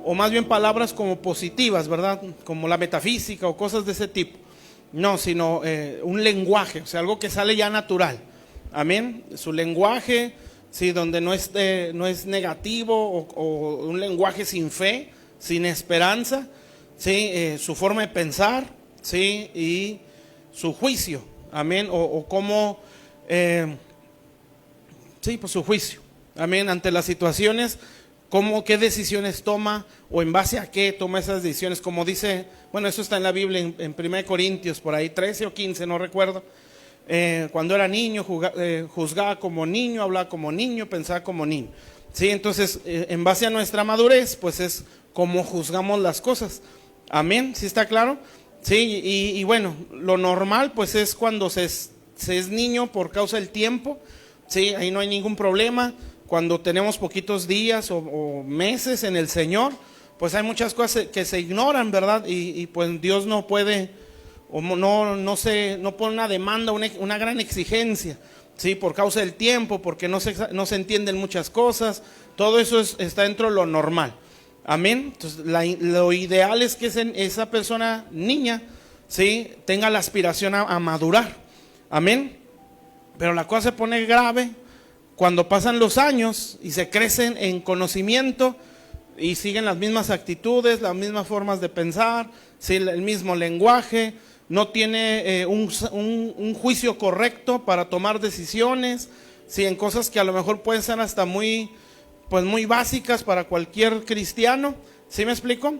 o más bien palabras como positivas, ¿verdad? Como la metafísica o cosas de ese tipo. No, sino un lenguaje, o sea, algo que sale ya natural. Amén. Su lenguaje, sí, donde no es negativo o un lenguaje sin fe, sin esperanza, sí, su forma de pensar, sí, y su juicio. Amén. O cómo, sí, pues su juicio. Amén. Ante las situaciones, qué decisiones toma o en base a qué toma esas decisiones. Como dice, bueno, eso está en la Biblia en 1 Corintios, por ahí 13 o 15, no recuerdo. Cuando era niño, juzgaba como niño, hablaba como niño, pensaba como niño. Sí, entonces, en base a nuestra madurez, pues es como juzgamos las cosas. Amén, ¿sí está claro? Sí, y bueno, lo normal pues es cuando se es niño por causa del tiempo. Sí, ahí no hay ningún problema. Cuando tenemos poquitos días o meses en el Señor, pues hay muchas cosas que se ignoran, ¿verdad? Y pues Dios no puede, o no pone una demanda, una gran exigencia, ¿sí? Por causa del tiempo, porque no se entienden muchas cosas. Todo eso está dentro de lo normal. Amén. Entonces, lo ideal es que esa persona niña, ¿sí?, tenga la aspiración a madurar. Amén. Pero la cosa se pone grave cuando pasan los años y se crecen en conocimiento y siguen las mismas actitudes, las mismas formas de pensar, ¿sí?, el mismo lenguaje, no tiene un juicio correcto para tomar decisiones, ¿sí?, en cosas que a lo mejor pueden ser hasta muy básicas para cualquier cristiano. ¿Sí me explico?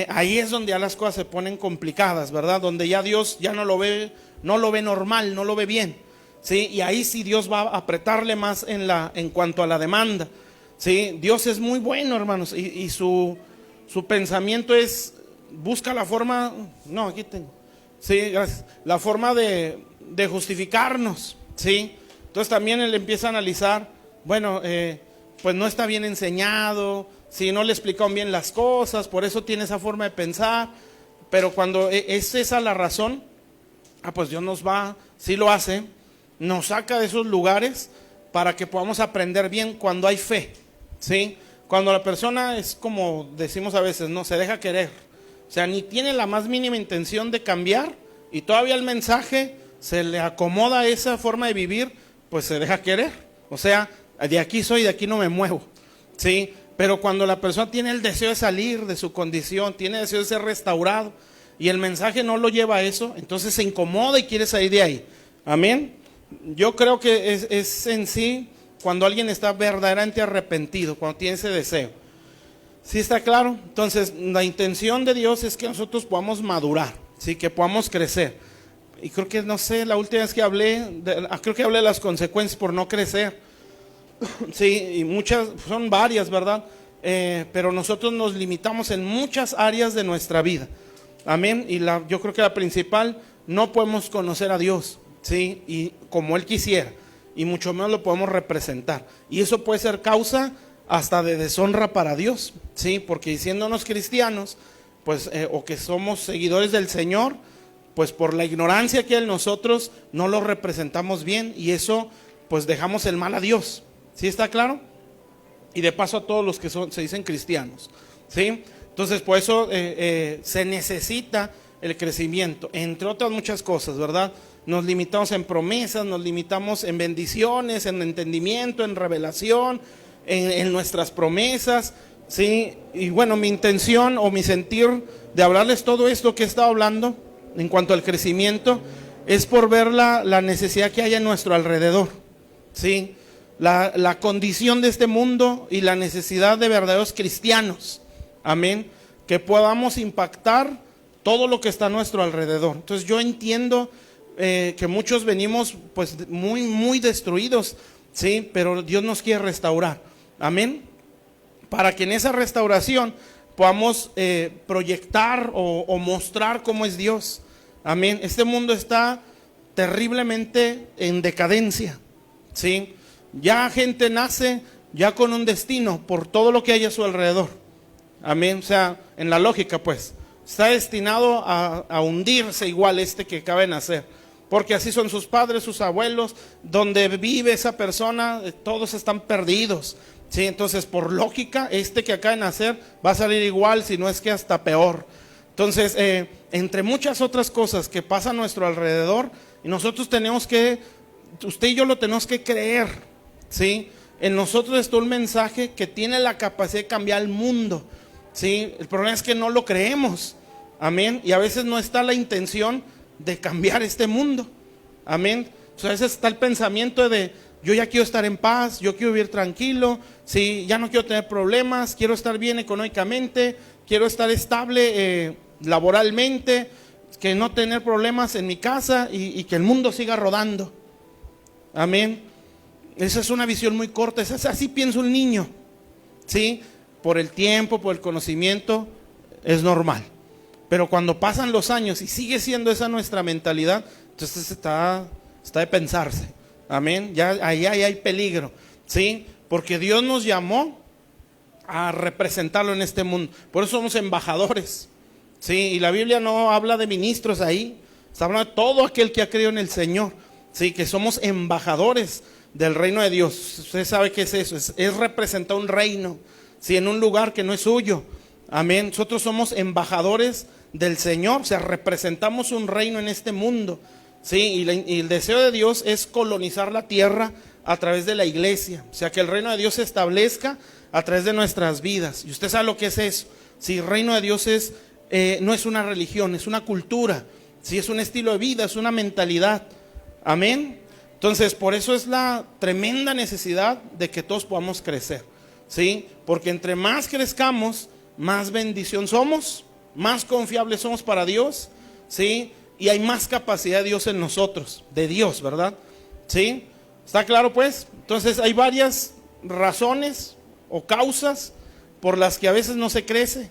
Ahí es donde ya las cosas se ponen complicadas, ¿verdad? Donde ya Dios ya no lo ve normal, no lo ve bien. ¿Sí? Y ahí sí Dios va a apretarle más en cuanto a la demanda. ¿Sí? Dios es muy bueno, hermanos, y su pensamiento es, busca la forma, no, aquí tengo, sí, gracias, la forma de justificarnos, ¿sí? Entonces también él empieza a analizar, bueno, pues no está bien enseñado, si no le explicaron bien las cosas, por eso tiene esa forma de pensar. Pero cuando es esa la razón, pues Dios nos va, sí lo hace, nos saca de esos lugares para que podamos aprender bien cuando hay fe, ¿sí? Cuando la persona es como decimos a veces, no se deja querer, o sea, ni tiene la más mínima intención de cambiar y todavía el mensaje se le acomoda a esa forma de vivir, pues se deja querer. O sea, de aquí soy, de aquí no me muevo, ¿sí? Pero cuando la persona tiene el deseo de salir de su condición, tiene el deseo de ser restaurado y el mensaje no lo lleva a eso, entonces se incomoda y quiere salir de ahí. Amén. Yo creo que es en sí cuando alguien está verdaderamente arrepentido, cuando tiene ese deseo. ¿Sí está claro? Entonces la intención de Dios es que nosotros podamos madurar, ¿sí?, que podamos crecer. Y creo que, no sé, la última vez que creo que hablé de las consecuencias por no crecer. Sí, y muchas, son varias, ¿verdad? Pero nosotros nos limitamos en muchas áreas de nuestra vida. Amén. Y yo creo que la principal, no podemos conocer a Dios, ¿sí?, y como Él quisiera, y mucho menos lo podemos representar. Y eso puede ser causa hasta de deshonra para Dios, ¿sí? Porque diciéndonos cristianos, pues, o que somos seguidores del Señor, pues por la ignorancia que hay en nosotros, no lo representamos bien, y eso, pues dejamos el mal a Dios. ¿Sí está claro? Y de paso a todos los que se dicen cristianos, ¿sí? Entonces, por eso se necesita el crecimiento, entre otras muchas cosas, ¿verdad? Nos limitamos en promesas, nos limitamos en bendiciones, en entendimiento, en revelación, en nuestras promesas, ¿sí? Y bueno, mi intención o mi sentir de hablarles todo esto que he estado hablando en cuanto al crecimiento es por ver la necesidad que hay en nuestro alrededor, ¿sí? La condición de este mundo y la necesidad de verdaderos cristianos, amén, que podamos impactar todo lo que está a nuestro alrededor. Entonces yo entiendo que muchos venimos pues muy, muy destruidos, ¿sí? Pero Dios nos quiere restaurar, amén, para que en esa restauración podamos proyectar o mostrar cómo es Dios, amén. Este mundo está terriblemente en decadencia, ¿sí? Ya gente nace ya con un destino por todo lo que hay a su alrededor, amén. O sea, en la lógica pues, está destinado a hundirse igual que acaba de nacer, porque así son sus padres, sus abuelos, donde vive esa persona, todos están perdidos, Sí, entonces por lógica, que acaba de nacer va a salir igual, si no es que hasta peor. Entonces, entre muchas otras cosas que pasan a nuestro alrededor, y nosotros tenemos que, usted y yo lo tenemos que creer, ¿sí? En nosotros está un mensaje que tiene la capacidad de cambiar el mundo, ¿sí? El problema es que no lo creemos, amén, y a veces no está la intención de cambiar este mundo, amén. Entonces, a veces está el pensamiento de, yo ya quiero estar en paz, yo quiero vivir tranquilo, ¿sí? Ya no quiero tener problemas, quiero estar bien económicamente, quiero estar estable laboralmente, que no tener problemas en mi casa y que el mundo siga rodando. Amén. Esa es una visión muy corta, así piensa un niño, ¿sí? Por el tiempo, por el conocimiento, es normal. Pero cuando pasan los años y sigue siendo esa nuestra mentalidad, entonces está de pensarse. Amén. Ya ahí hay peligro, ¿sí? Porque Dios nos llamó a representarlo en este mundo. Por eso somos embajadores, ¿sí? Y la Biblia no habla de ministros ahí, está hablando de todo aquel que ha creído en el Señor, ¿sí? Que somos embajadores del reino de Dios. Usted sabe qué es eso, es representar un reino, ¿sí? En un lugar que no es suyo. Amén. Nosotros somos embajadores del Señor, o sea, representamos un reino en este mundo, ¿sí? Y el deseo de Dios es colonizar la tierra a través de la iglesia, o sea, que el reino de Dios se establezca a través de nuestras vidas. Y usted sabe lo que es eso. Si el reino de Dios no es una religión, es una cultura, si es un estilo de vida, es una mentalidad. Amén. Entonces, por eso es la tremenda necesidad de que todos podamos crecer, ¿sí? Porque entre más crezcamos, más bendición somos, más confiables somos para Dios, ¿sí? Y hay más capacidad de Dios en nosotros, de Dios, ¿verdad? ¿Sí? ¿Está claro pues? Entonces hay varias razones o causas por las que a veces no se crece,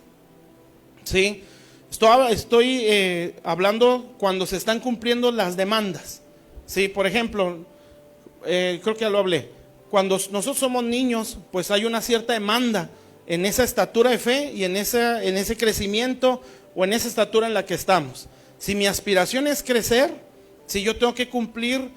¿sí? Estoy hablando cuando se están cumpliendo las demandas, ¿sí? Por ejemplo, creo que ya lo hablé, cuando nosotros somos niños, pues hay una cierta demanda en esa estatura de fe y en ese crecimiento o en esa estatura en la que estamos. Si mi aspiración es crecer, si yo tengo que cumplir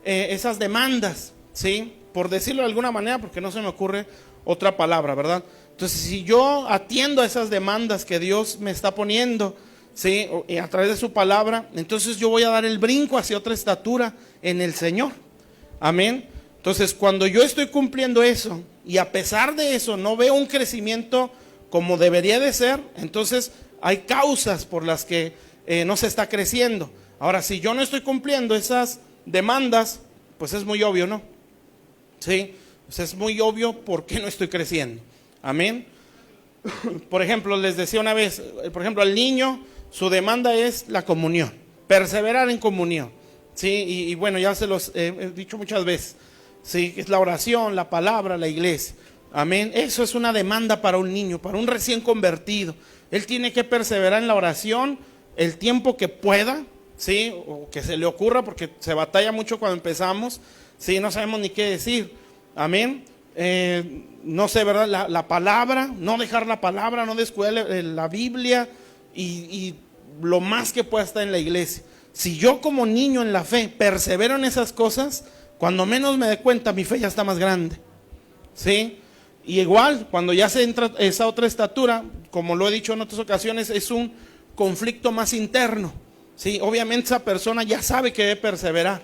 esas demandas, ¿sí? Por decirlo de alguna manera, porque no se me ocurre otra palabra, ¿verdad? Entonces, si yo atiendo a esas demandas que Dios me está poniendo, ¿sí? A través de su palabra, entonces yo voy a dar el brinco hacia otra estatura en el Señor. Amén. Entonces, cuando yo estoy cumpliendo eso y a pesar de eso no veo un crecimiento como debería de ser, entonces hay causas por las que no se está creciendo. Ahora, si yo no estoy cumpliendo esas demandas, pues es muy obvio, ¿no? Sí, pues es muy obvio por qué no estoy creciendo. Amén. Por ejemplo, les decía una vez, por ejemplo, al niño, su demanda es la comunión, perseverar en comunión, ¿sí? Y bueno, ya se los he dicho muchas veces, ¿sí? Es la oración, la palabra, la iglesia. Amén. Eso es una demanda para un niño, para un recién convertido. Él tiene que perseverar en la oración el tiempo que pueda, ¿sí? O que se le ocurra, porque se batalla mucho cuando empezamos, ¿sí? No sabemos ni qué decir. Amén. No sé, ¿verdad? La palabra, no dejar la palabra, no descuidar la Biblia y lo más que pueda estar en la iglesia. Si yo como niño en la fe persevero en esas cosas, cuando menos me dé cuenta, mi fe ya está más grande, ¿sí? Y igual, cuando ya se entra esa otra estatura, como lo he dicho en otras ocasiones, es un conflicto más interno, ¿sí? Obviamente esa persona ya sabe que debe perseverar,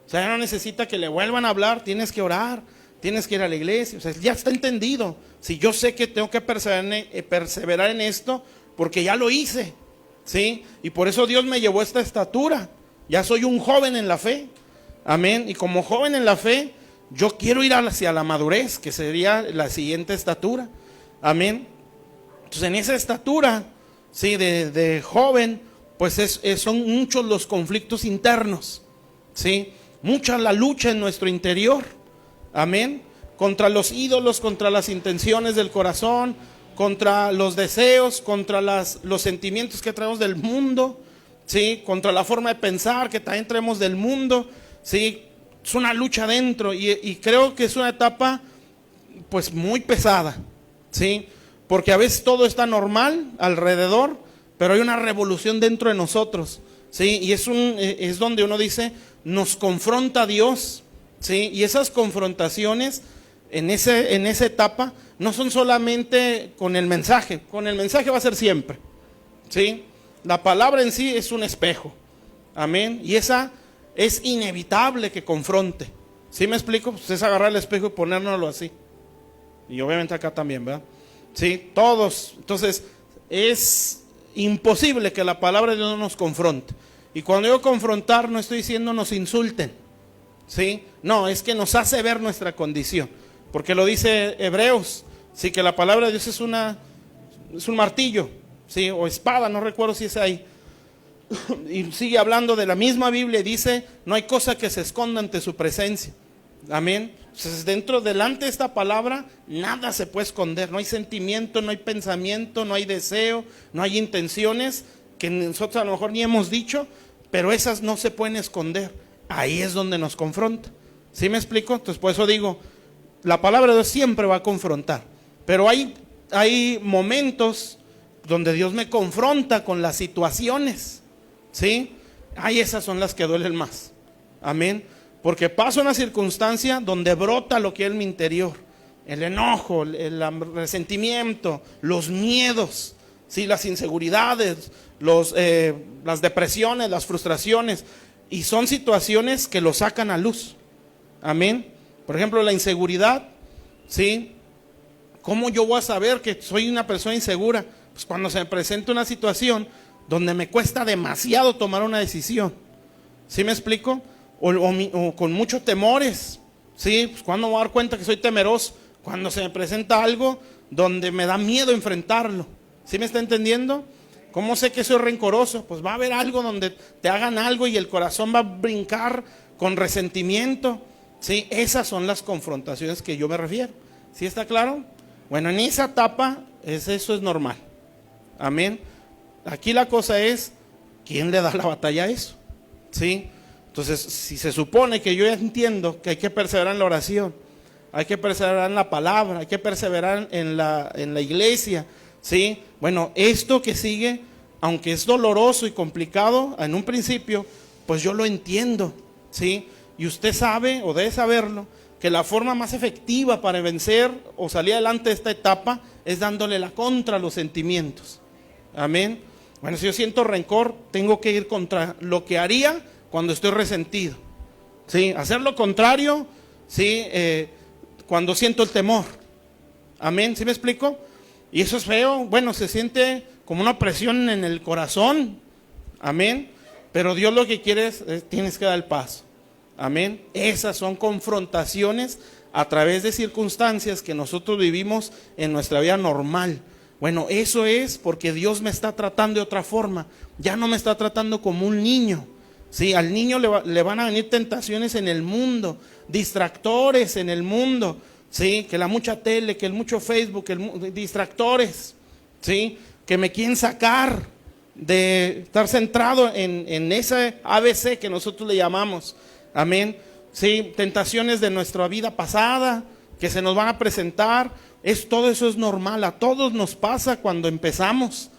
o sea, ya no necesita que le vuelvan a hablar, tienes que orar, tienes que ir a la iglesia, o sea, ya está entendido. Si yo sé que tengo que perseverar en esto, porque ya lo hice, ¿sí? Y por eso Dios me llevó a esta estatura, ya soy un joven en la fe, amén. Y como joven en la fe, yo quiero ir hacia la madurez, que sería la siguiente estatura, amén. Entonces en esa estatura, sí, de joven, pues son muchos los conflictos internos, sí, mucha la lucha en nuestro interior, amén, contra los ídolos, contra las intenciones del corazón, contra los deseos, contra los sentimientos que traemos del mundo, sí, contra la forma de pensar que también traemos del mundo, sí. Es una lucha adentro y creo que es una etapa pues muy pesada, ¿sí? Porque a veces todo está normal alrededor, pero hay una revolución dentro de nosotros, ¿sí? Y es donde uno dice, nos confronta a Dios, ¿sí? Y esas confrontaciones en esa etapa, no son solamente con el mensaje va a ser siempre, ¿sí? La palabra en sí es un espejo, amén, y esa es inevitable que confronte, ¿sí me explico? Pues es agarrar el espejo y ponérnoslo así, y obviamente acá también, ¿verdad? Sí, todos, entonces es imposible que la palabra de Dios no nos confronte, y cuando digo confrontar no estoy diciendo nos insulten, ¿sí? No, es que nos hace ver nuestra condición, porque lo dice Hebreos, sí, que la palabra de Dios es un martillo, sí, o espada, no recuerdo si es ahí, y sigue hablando de la misma Biblia y dice, no hay cosa que se esconda ante su presencia, amén. Entonces delante de esta palabra, nada se puede esconder, no hay sentimiento, no hay pensamiento, no hay deseo, no hay intenciones, que nosotros a lo mejor ni hemos dicho, pero esas no se pueden esconder, ahí es donde nos confronta, ¿sí me explico? Entonces por eso digo, la palabra de Dios siempre va a confrontar, pero hay momentos donde Dios me confronta con las situaciones, ¿sí? Esas son las que duelen más, amén, porque paso una circunstancia donde brota lo que es mi interior, el enojo, el resentimiento, los miedos, ¿sí? Las inseguridades, las depresiones, las frustraciones, y son situaciones que lo sacan a luz, amén. Por ejemplo, la inseguridad, ¿sí? ¿Cómo yo voy a saber que soy una persona insegura? Pues cuando se me presenta una situación donde me cuesta demasiado tomar una decisión, ¿sí me explico? O con muchos temores, ¿sí? Pues cuando me voy a dar cuenta que soy temeroso, cuando se me presenta algo donde me da miedo enfrentarlo, ¿sí me está entendiendo? ¿Cómo sé que soy rencoroso? Pues va a haber algo donde te hagan algo y el corazón va a brincar con resentimiento, ¿sí? Esas son las confrontaciones que yo me refiero, ¿sí está claro? Bueno, en esa etapa eso es normal, amén. Aquí la cosa es, ¿quién le da la batalla a eso? ¿Sí? Entonces, si se supone que yo ya entiendo que hay que perseverar en la oración, hay que perseverar en la palabra, hay que perseverar en la iglesia, ¿sí? Bueno, esto que sigue, aunque es doloroso y complicado en un principio, pues yo lo entiendo, ¿sí? Y usted sabe, o debe saberlo, que la forma más efectiva para vencer o salir adelante de esta etapa es dándole la contra a los sentimientos, amén. Bueno, si yo siento rencor, tengo que ir contra lo que haría cuando estoy resentido, ¿sí? Hacer lo contrario, ¿sí? Cuando siento el temor, amén, ¿sí me explico? Y eso es feo, bueno, se siente como una presión en el corazón, amén, pero Dios lo que quiere es tienes que dar el paso, amén. Esas son confrontaciones a través de circunstancias que nosotros vivimos en nuestra vida normal. Bueno, eso es porque Dios me está tratando de otra forma, ya no me está tratando como un niño, ¿sí? Al niño le van a venir tentaciones en el mundo, distractores en el mundo, ¿sí? Que la mucha tele, que el mucho Facebook, distractores, ¿sí? Que me quieren sacar de estar centrado en ese ABC que nosotros le llamamos, amén, ¿sí? Tentaciones de nuestra vida pasada que se nos van a presentar. Todo eso es normal, a todos nos pasa cuando empezamos,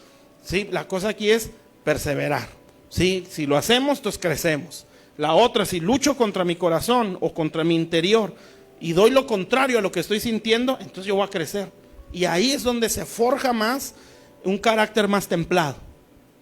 ¿sí? La cosa aquí es perseverar, ¿sí? Si lo hacemos, entonces crecemos. La otra, si lucho contra mi corazón o contra mi interior y doy lo contrario a lo que estoy sintiendo, entonces yo voy a crecer. Y ahí es donde se forja más un carácter más templado,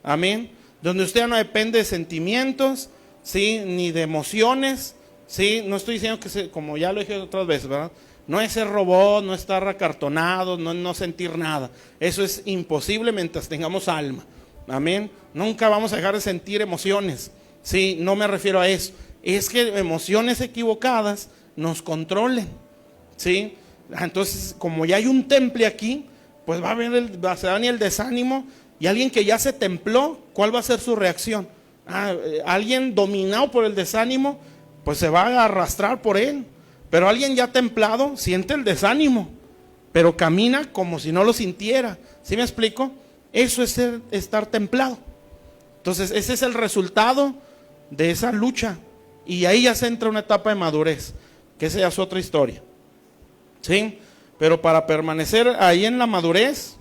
amén. Donde usted ya no depende de sentimientos, ¿sí? Ni de emociones, ¿sí? No estoy diciendo que como ya lo dije otras veces, ¿verdad? No es ser robot, no estar acartonado, no sentir nada. Eso es imposible mientras tengamos alma. Amén. Nunca vamos a dejar de sentir emociones. Sí, no me refiero a eso. Es que emociones equivocadas nos controlen. Sí. Entonces, como ya hay un temple aquí, pues va a haber se va a venir el desánimo. Y alguien que ya se templó, ¿cuál va a ser su reacción? Alguien dominado por el desánimo, pues se va a arrastrar por él. Pero alguien ya templado siente el desánimo, pero camina como si no lo sintiera. ¿Sí me explico? Eso es estar templado. Entonces ese es el resultado de esa lucha. Y ahí ya se entra una etapa de madurez, que esa ya es otra historia, ¿sí? Pero para permanecer ahí en la madurez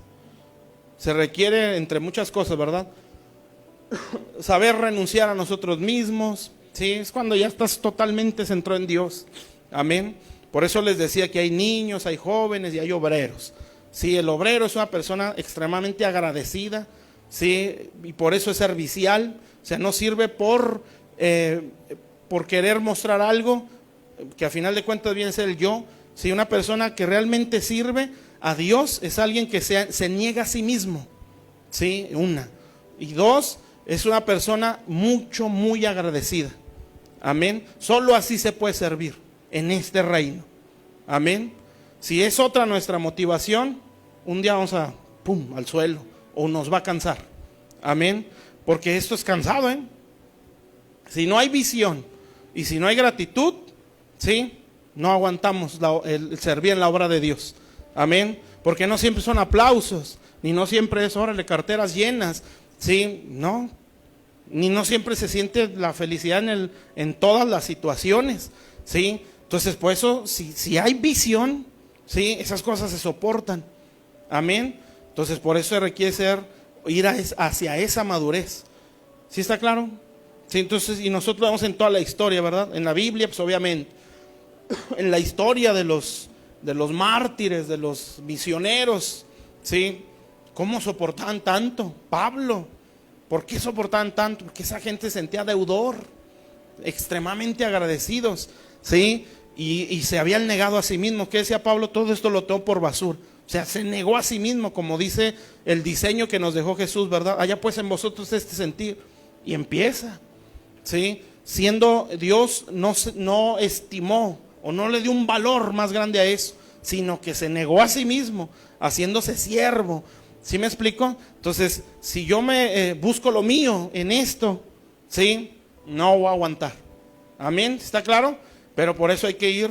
se requiere, entre muchas cosas, ¿verdad? Saber renunciar a nosotros mismos, ¿sí? Es cuando ya estás totalmente centrado en Dios. Amén. Por eso les decía que hay niños, hay jóvenes y hay obreros. Sí, el obrero es una persona extremadamente agradecida, sí, y por eso es servicial. O sea, no sirve por querer mostrar algo, que a final de cuentas viene a ser el yo. Sí, una persona que realmente sirve a Dios es alguien que se niega a sí mismo. Sí, una. Y dos, es una persona muy agradecida. Amén. Solo así se puede servir en este reino. Amén. Si es otra nuestra motivación, un día vamos a al suelo o nos va a cansar. Amén. Porque esto es cansado, ¿eh? Si no hay visión y si no hay gratitud, ¿sí? No aguantamos el servir en la obra de Dios. Amén. Porque no siempre son aplausos, ni no siempre es órale, carteras llenas, ¿sí? No. Ni no siempre se siente la felicidad en todas las situaciones, ¿sí? Entonces, por eso, si hay visión, ¿sí? Esas cosas se soportan. Amén. Entonces, por eso se requiere ir hacia esa madurez. ¿Sí está claro? Sí, entonces, y nosotros vamos en toda la historia, ¿verdad? En la Biblia, pues obviamente. En la historia de los mártires, de los misioneros, ¿sí? ¿Cómo soportaban tanto? Pablo, ¿por qué soportaban tanto? Porque esa gente sentía deudor, extremadamente agradecidos, ¿sí? Y se habían negado a sí mismos. ¿Qué decía Pablo? Todo esto lo tengo por basura. O sea, se negó a sí mismo, como dice el diseño que nos dejó Jesús, ¿verdad? Haya pues en vosotros este sentir. Y empieza, ¿sí? Siendo Dios no estimó o no le dio un valor más grande a eso, sino que se negó a sí mismo, haciéndose siervo. ¿Sí me explico? Entonces, si yo me busco lo mío en esto, ¿sí? No voy a aguantar. Amén, ¿está claro? Pero por eso hay que ir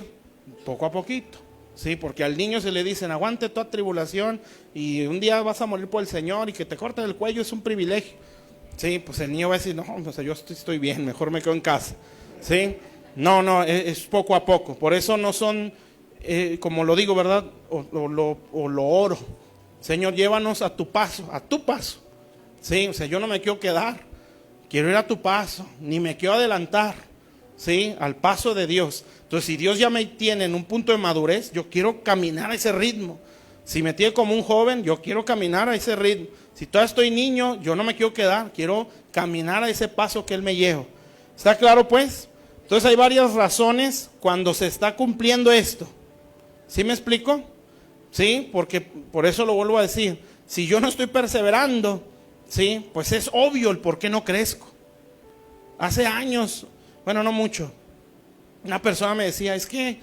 poco a poquito, ¿sí? Porque al niño se le dicen, aguante toda tribulación y un día vas a morir por el Señor y que te corten el cuello es un privilegio. Sí, pues el niño va a decir, no, o sea, yo estoy bien, mejor me quedo en casa. ¿Sí? No, es poco a poco. Por eso no son, como lo digo, ¿verdad? O lo oro. Señor, llévanos a tu paso, a tu paso. Sí, o sea, yo no me quiero quedar, quiero ir a tu paso, ni me quiero adelantar, sí, al paso de Dios. Entonces, si Dios ya me tiene en un punto de madurez, yo quiero caminar a ese ritmo. Si me tiene como un joven, yo quiero caminar a ese ritmo. Si todavía estoy niño, yo no me quiero quedar, quiero caminar a ese paso que Él me lleva. ¿Está claro, pues? Entonces hay varias razones cuando se está cumpliendo esto. ¿Sí me explico? Sí, porque por eso lo vuelvo a decir. Si yo no estoy perseverando, sí, pues es obvio el por qué no crezco. Hace años, bueno, no mucho, una persona me decía, es que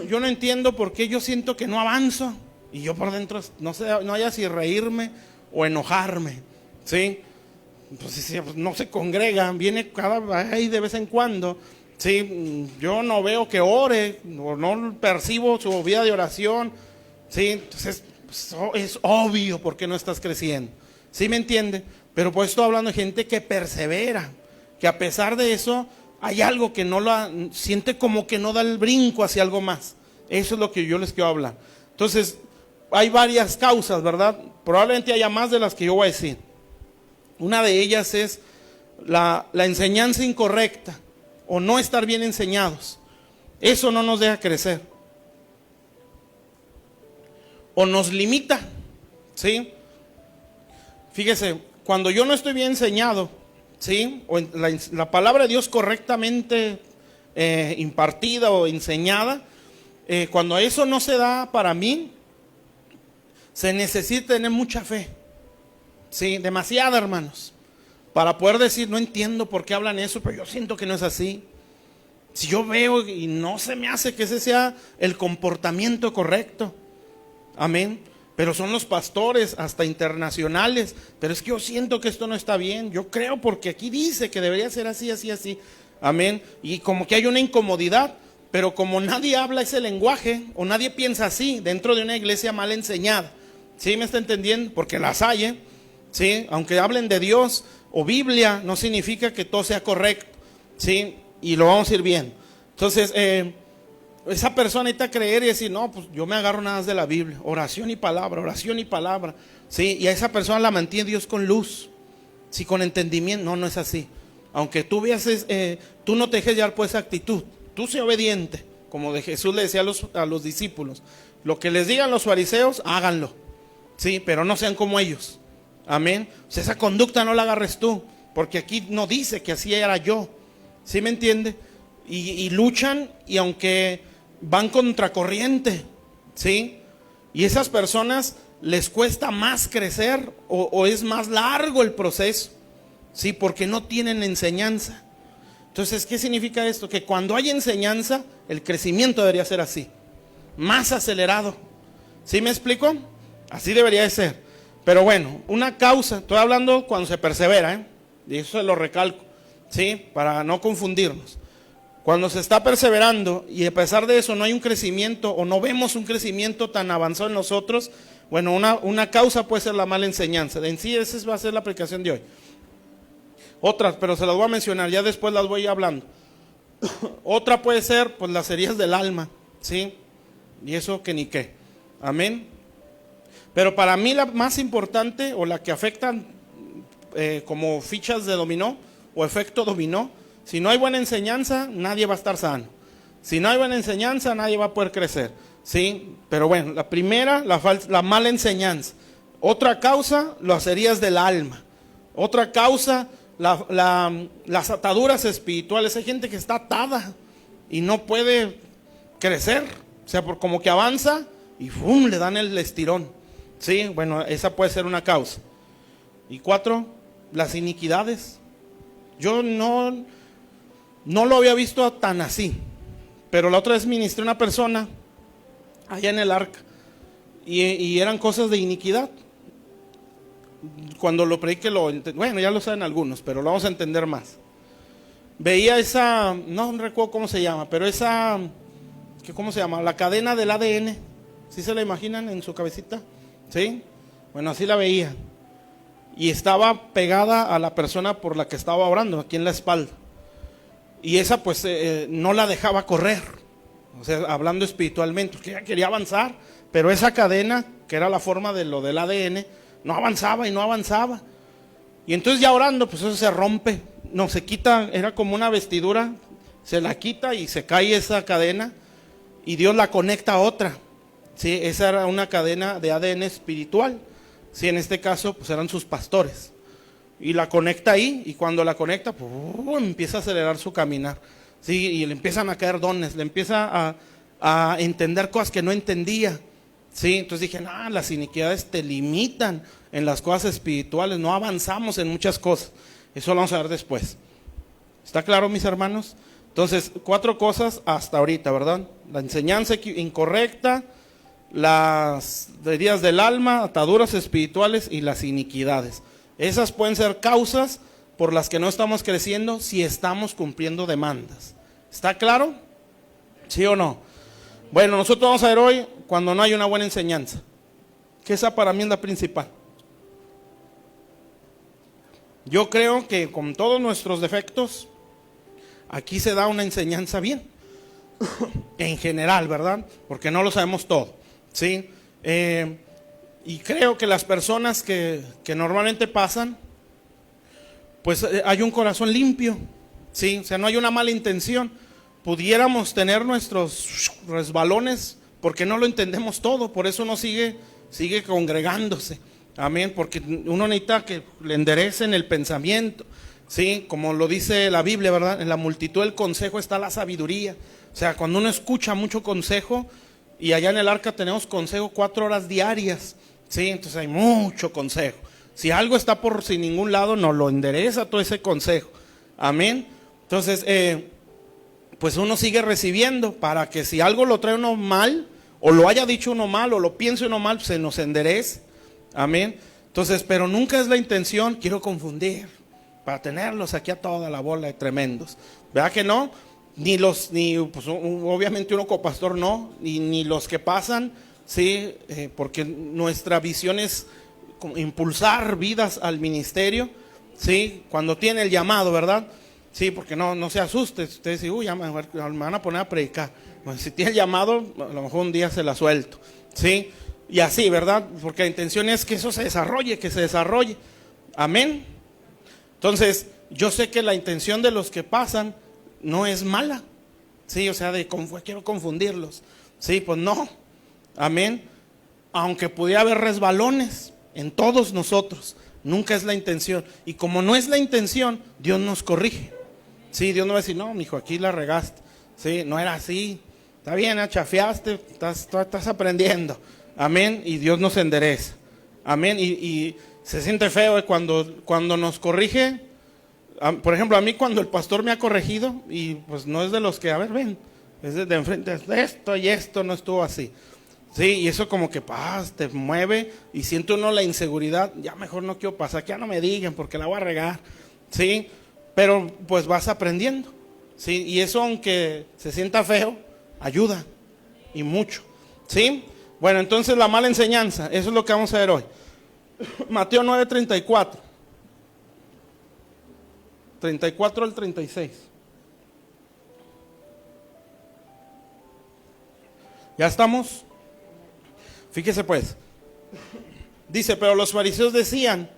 yo no entiendo por qué yo siento que no avanzo. Y yo por dentro no haya si reírme o enojarme, ¿sí? Pues no se congregan, viene ahí de vez en cuando, ¿sí? Yo no veo que ore, o no percibo su vida de oración, ¿sí? Entonces pues, es obvio por qué no estás creciendo, ¿sí me entiende? Pero pues estoy hablando de gente que persevera, que a pesar de eso hay algo que siente como que no da el brinco hacia algo más. Eso es lo que yo les quiero hablar. Entonces, hay varias causas, ¿verdad? Probablemente haya más de las que yo voy a decir. Una de ellas es la enseñanza incorrecta o no estar bien enseñados. Eso no nos deja crecer. O nos limita, ¿sí? Fíjese, cuando yo no estoy bien enseñado, ¿sí? O la palabra de Dios correctamente impartida o enseñada, cuando eso no se da para mí, se necesita tener mucha fe, sí, demasiada, hermanos, para poder decir, no entiendo por qué hablan eso, pero yo siento que no es así. Si yo veo y no se me hace que ese sea el comportamiento correcto, amén. Pero son los pastores, hasta internacionales, pero es que yo siento que esto no está bien, yo creo porque aquí dice que debería ser así, así, así, amén. Y como que hay una incomodidad, pero como nadie habla ese lenguaje, o nadie piensa así, dentro de una iglesia mal enseñada, ¿sí me está entendiendo? Porque las hay, ¿eh? ¿Sí? Aunque hablen de Dios o Biblia, no significa que todo sea correcto, ¿sí? Y lo vamos a ir bien. Entonces, esa persona necesita creer y decir, no, pues yo me agarro nada más de la Biblia, oración y palabra, ¿sí? Y a esa persona la mantiene Dios con luz, ¿sí? Con entendimiento. No es así. Aunque tú veas, tú no te dejes llevar por esa actitud, tú sé obediente, como de Jesús le decía a los discípulos, lo que les digan los fariseos, háganlo, sí, pero no sean como ellos, amén. O sea, esa conducta no la agarres tú, porque aquí no dice que así era yo, ¿sí me entiende? Y luchan, y aunque van contracorriente, ¿sí? Y esas personas les cuesta más crecer, o es más largo el proceso, ¿sí? Porque no tienen enseñanza. Entonces, ¿qué significa esto? Que cuando hay enseñanza, el crecimiento debería ser así, más acelerado. ¿Sí me explico? Así debería de ser. Pero bueno, una causa, estoy hablando cuando se persevera, y eso se lo recalco, ¿sí? Para no confundirnos. Cuando se está perseverando y a pesar de eso no hay un crecimiento o no vemos un crecimiento tan avanzado en nosotros, bueno, una causa puede ser la mala enseñanza. En sí, esa va a ser la aplicación de hoy. Otras, pero se las voy a mencionar, ya después las voy hablando. Otra puede ser, pues, las heridas del alma, ¿sí? Y eso que ni qué. Amén. Pero para mí la más importante, o la que afecta como fichas de dominó o efecto dominó, si no hay buena enseñanza, nadie va a estar sano. Si no hay buena enseñanza, nadie va a poder crecer, ¿sí? Pero bueno, la primera, la mala enseñanza. Otra causa, las heridas del alma. Otra causa, las ataduras espirituales. Hay gente que está atada y no puede crecer. O sea, como que avanza y ¡fum!, le dan el estirón. Sí, bueno, esa puede ser una causa. Y 4, las iniquidades. Yo no lo había visto tan así, pero la otra vez ministré a una persona allá en el arca y eran cosas de iniquidad. Cuando lo prediqué, bueno, ya lo saben algunos, pero lo vamos a entender más. Veía esa, no recuerdo cómo se llama, pero esa, ¿cómo se llama? La cadena del ADN. ¿Sí se la imaginan en su cabecita? ¿Sí? Bueno, así la veía. Y estaba pegada a la persona por la que estaba orando, aquí en la espalda. Y esa pues no la dejaba correr, o sea, hablando espiritualmente, porque ella quería avanzar, pero esa cadena, que era la forma de lo del ADN, no avanzaba y no avanzaba. Y entonces ya orando, pues eso se rompe, no, se quita, era como una vestidura, se la quita y se cae esa cadena y Dios la conecta a otra. Sí, esa era una cadena de ADN espiritual. Sí, en este caso pues eran sus pastores. Y la conecta ahí, y cuando la conecta, pues, empieza a acelerar su caminar. Sí, y le empiezan a caer dones, le empieza a entender cosas que no entendía. Sí, entonces dije, no, las iniquidades te limitan en las cosas espirituales, no avanzamos en muchas cosas. Eso lo vamos a ver después. ¿Está claro, mis hermanos? Entonces, 4 cosas hasta ahorita, ¿verdad? La enseñanza incorrecta, las heridas del alma, ataduras espirituales y las iniquidades. Esas pueden ser causas por las que no estamos creciendo si estamos cumpliendo demandas. ¿Está claro? ¿Sí o no? Bueno, nosotros vamos a ver hoy cuando no hay una buena enseñanza, que esa para mí es la principal. Yo creo que con todos nuestros defectos, aquí se da una enseñanza bien, en general, ¿verdad? Porque no lo sabemos todo, ¿sí? Y creo que las personas que normalmente pasan, pues hay un corazón limpio, ¿sí? O sea, no hay una mala intención. Pudiéramos tener nuestros resbalones porque no lo entendemos todo, por eso uno sigue congregándose, amén, porque uno necesita que le enderecen el pensamiento, ¿sí? Como lo dice la Biblia, ¿verdad? En la multitud del consejo está la sabiduría. O sea, cuando uno escucha mucho consejo, y allá en el arca tenemos consejo 4 horas diarias, ¿sí? Entonces hay mucho consejo. Si algo está por sin ningún lado, nos lo endereza todo ese consejo. Amén. Entonces, pues uno sigue recibiendo para que si algo lo trae uno mal, o lo haya dicho uno mal, o lo piense uno mal, se nos enderece. Amén. Entonces, pero nunca es la intención, quiero confundir, para tenerlos aquí a toda la bola de tremendos. ¿Verdad que no? Pues obviamente uno copastor no, ni los que pasan, sí, porque nuestra visión es impulsar vidas al ministerio, sí, cuando tiene el llamado, ¿verdad? Sí, porque no se asuste, usted dice, uy, ya me van a poner a predicar. Bueno, si tiene el llamado, a lo mejor un día se la suelto, sí, y así, ¿verdad? Porque la intención es que eso se desarrolle, amén. Entonces, yo sé que la intención de los que pasan no es mala, Sí, o sea, quiero confundirlos. Sí, pues no. Amén. Aunque pudiera haber resbalones en todos nosotros, nunca es la intención. Y como no es la intención, Dios nos corrige. Sí, Dios no va a decir, no, mijo, aquí la regaste. Sí, no era así. Está bien, chafeaste, estás aprendiendo. Amén. Y Dios nos endereza. Amén. Y se siente feo cuando nos corrige. Por ejemplo, a mí cuando el pastor me ha corregido, y pues no es de los que, a ver, ven, es de enfrente, esto y esto no estuvo así. Sí, y eso como que te mueve y siente uno la inseguridad, ya mejor no quiero pasar, que ya no me digan porque la voy a regar. Sí, pero pues vas aprendiendo. Sí, y eso aunque se sienta feo, ayuda y mucho. Sí, bueno, entonces la mala enseñanza, eso es lo que vamos a ver hoy. Mateo 9:34. 34 al 36. ¿Ya estamos? Fíjese pues. Dice, pero los fariseos decían,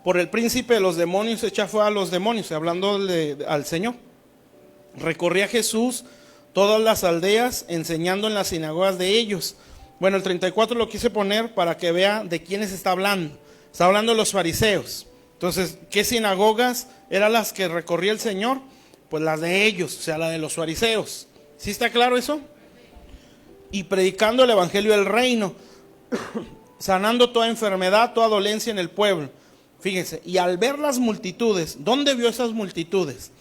por el príncipe de los demonios echa fuera a los demonios, hablando al Señor. Recorría Jesús todas las aldeas, enseñando en las sinagogas de ellos. Bueno, el 34 lo quise poner para que vea de quiénes está hablando. Está hablando de los fariseos. Entonces, ¿qué sinagogas eran las que recorría el Señor? Pues las de ellos, o sea, la de los fariseos. ¿Sí está claro eso? Y predicando el evangelio del reino, sanando toda enfermedad, toda dolencia en el pueblo. Fíjense, y al ver las multitudes, ¿dónde vio esas multitudes?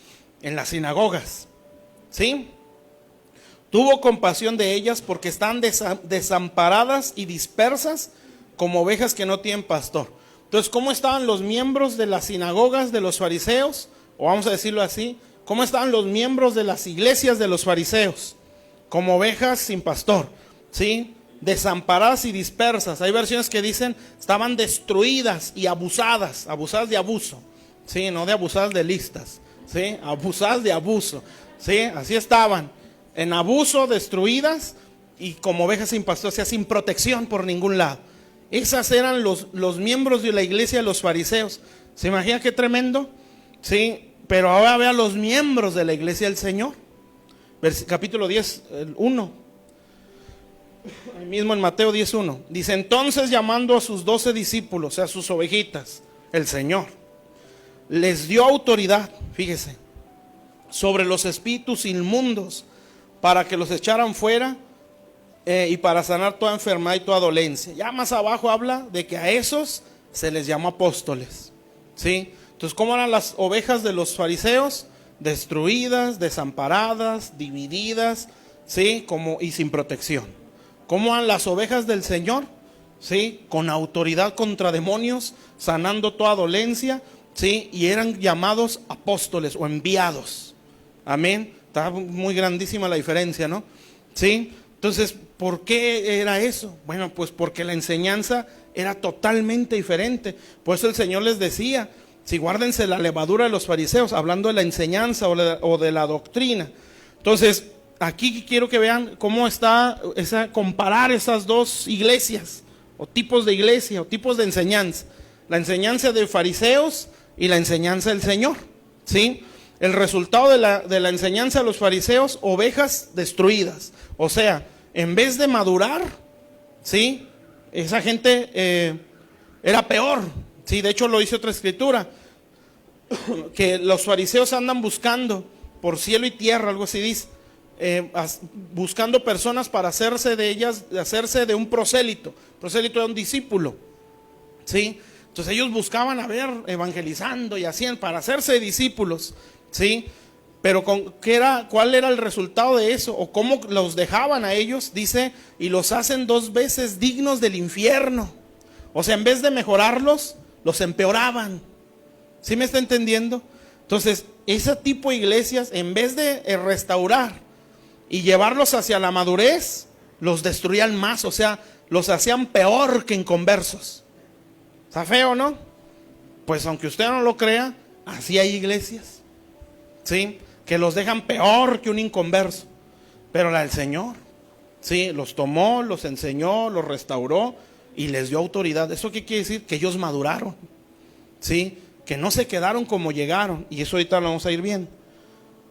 En las sinagogas, ¿sí? Tuvo compasión de ellas porque están desamparadas y dispersas como ovejas que no tienen pastor. Entonces, ¿cómo estaban los miembros de las sinagogas de los fariseos? O vamos a decirlo así, ¿cómo estaban los miembros de las iglesias de los fariseos? Como ovejas sin pastor, ¿sí? Desamparadas y dispersas. Hay versiones que dicen estaban destruidas y abusadas de abuso, ¿sí? No de abusadas de listas, ¿sí? Abusadas de abuso, ¿sí? Así estaban, en abuso, destruidas y como ovejas sin pastor, o sea, sin protección por ningún lado. Esas eran los miembros de la iglesia de los fariseos. ¿Se imagina qué tremendo? Sí, pero ahora vea los miembros de la iglesia del Señor. Capítulo 10, 1. Ahí mismo en Mateo 10:1. Dice, entonces llamando a sus 12 discípulos, a sus ovejitas, el Señor les dio autoridad, fíjese, sobre los espíritus inmundos para que los echaran fuera y para sanar toda enfermedad y toda dolencia. Ya más abajo habla de que a esos se les llamó apóstoles, ¿sí? Entonces, ¿cómo eran las ovejas de los fariseos? Destruidas, desamparadas, divididas, ¿sí? Y sin protección. ¿Cómo eran las ovejas del Señor? ¿Sí? Con autoridad contra demonios, sanando toda dolencia, ¿sí? Y eran llamados apóstoles o enviados. Amén. Está muy grandísima la diferencia, ¿no? ¿Sí? Entonces, ¿por qué era eso? Bueno, pues porque la enseñanza era totalmente diferente. Por eso el Señor les decía, si guárdense la levadura de los fariseos, hablando de la enseñanza o de la doctrina. Entonces, aquí quiero que vean cómo está comparar esas dos iglesias, o tipos de iglesia, o tipos de enseñanza. La enseñanza de fariseos y la enseñanza del Señor, ¿sí? El resultado de la enseñanza de los fariseos, ovejas destruidas. O sea, en vez de madurar, ¿sí? Esa gente era peor. Sí, de hecho lo dice otra escritura, que los fariseos andan buscando por cielo y tierra, algo así dice, buscando personas para hacerse de ellas, hacerse de un prosélito. Prosélito era un discípulo, ¿sí? Entonces ellos buscaban evangelizando y haciendo para hacerse discípulos, ¿sí? Pero ¿cuál era el resultado de eso? O cómo los dejaban a ellos, dice, y los hacen 2 veces dignos del infierno. O sea, en vez de mejorarlos, los empeoraban. ¿Sí me está entendiendo? Entonces, ese tipo de iglesias, en vez de restaurar y llevarlos hacia la madurez, los destruían más. O sea, los hacían peor que inconversos. ¿Está feo, no? Pues aunque usted no lo crea, así hay iglesias, ¿sí? Que los dejan peor que un inconverso. Pero la del Señor, ¿sí? Los tomó, los enseñó, los restauró y les dio autoridad. ¿Eso qué quiere decir? Que ellos maduraron, ¿sí? Que no se quedaron como llegaron. Y eso ahorita lo vamos a ir viendo.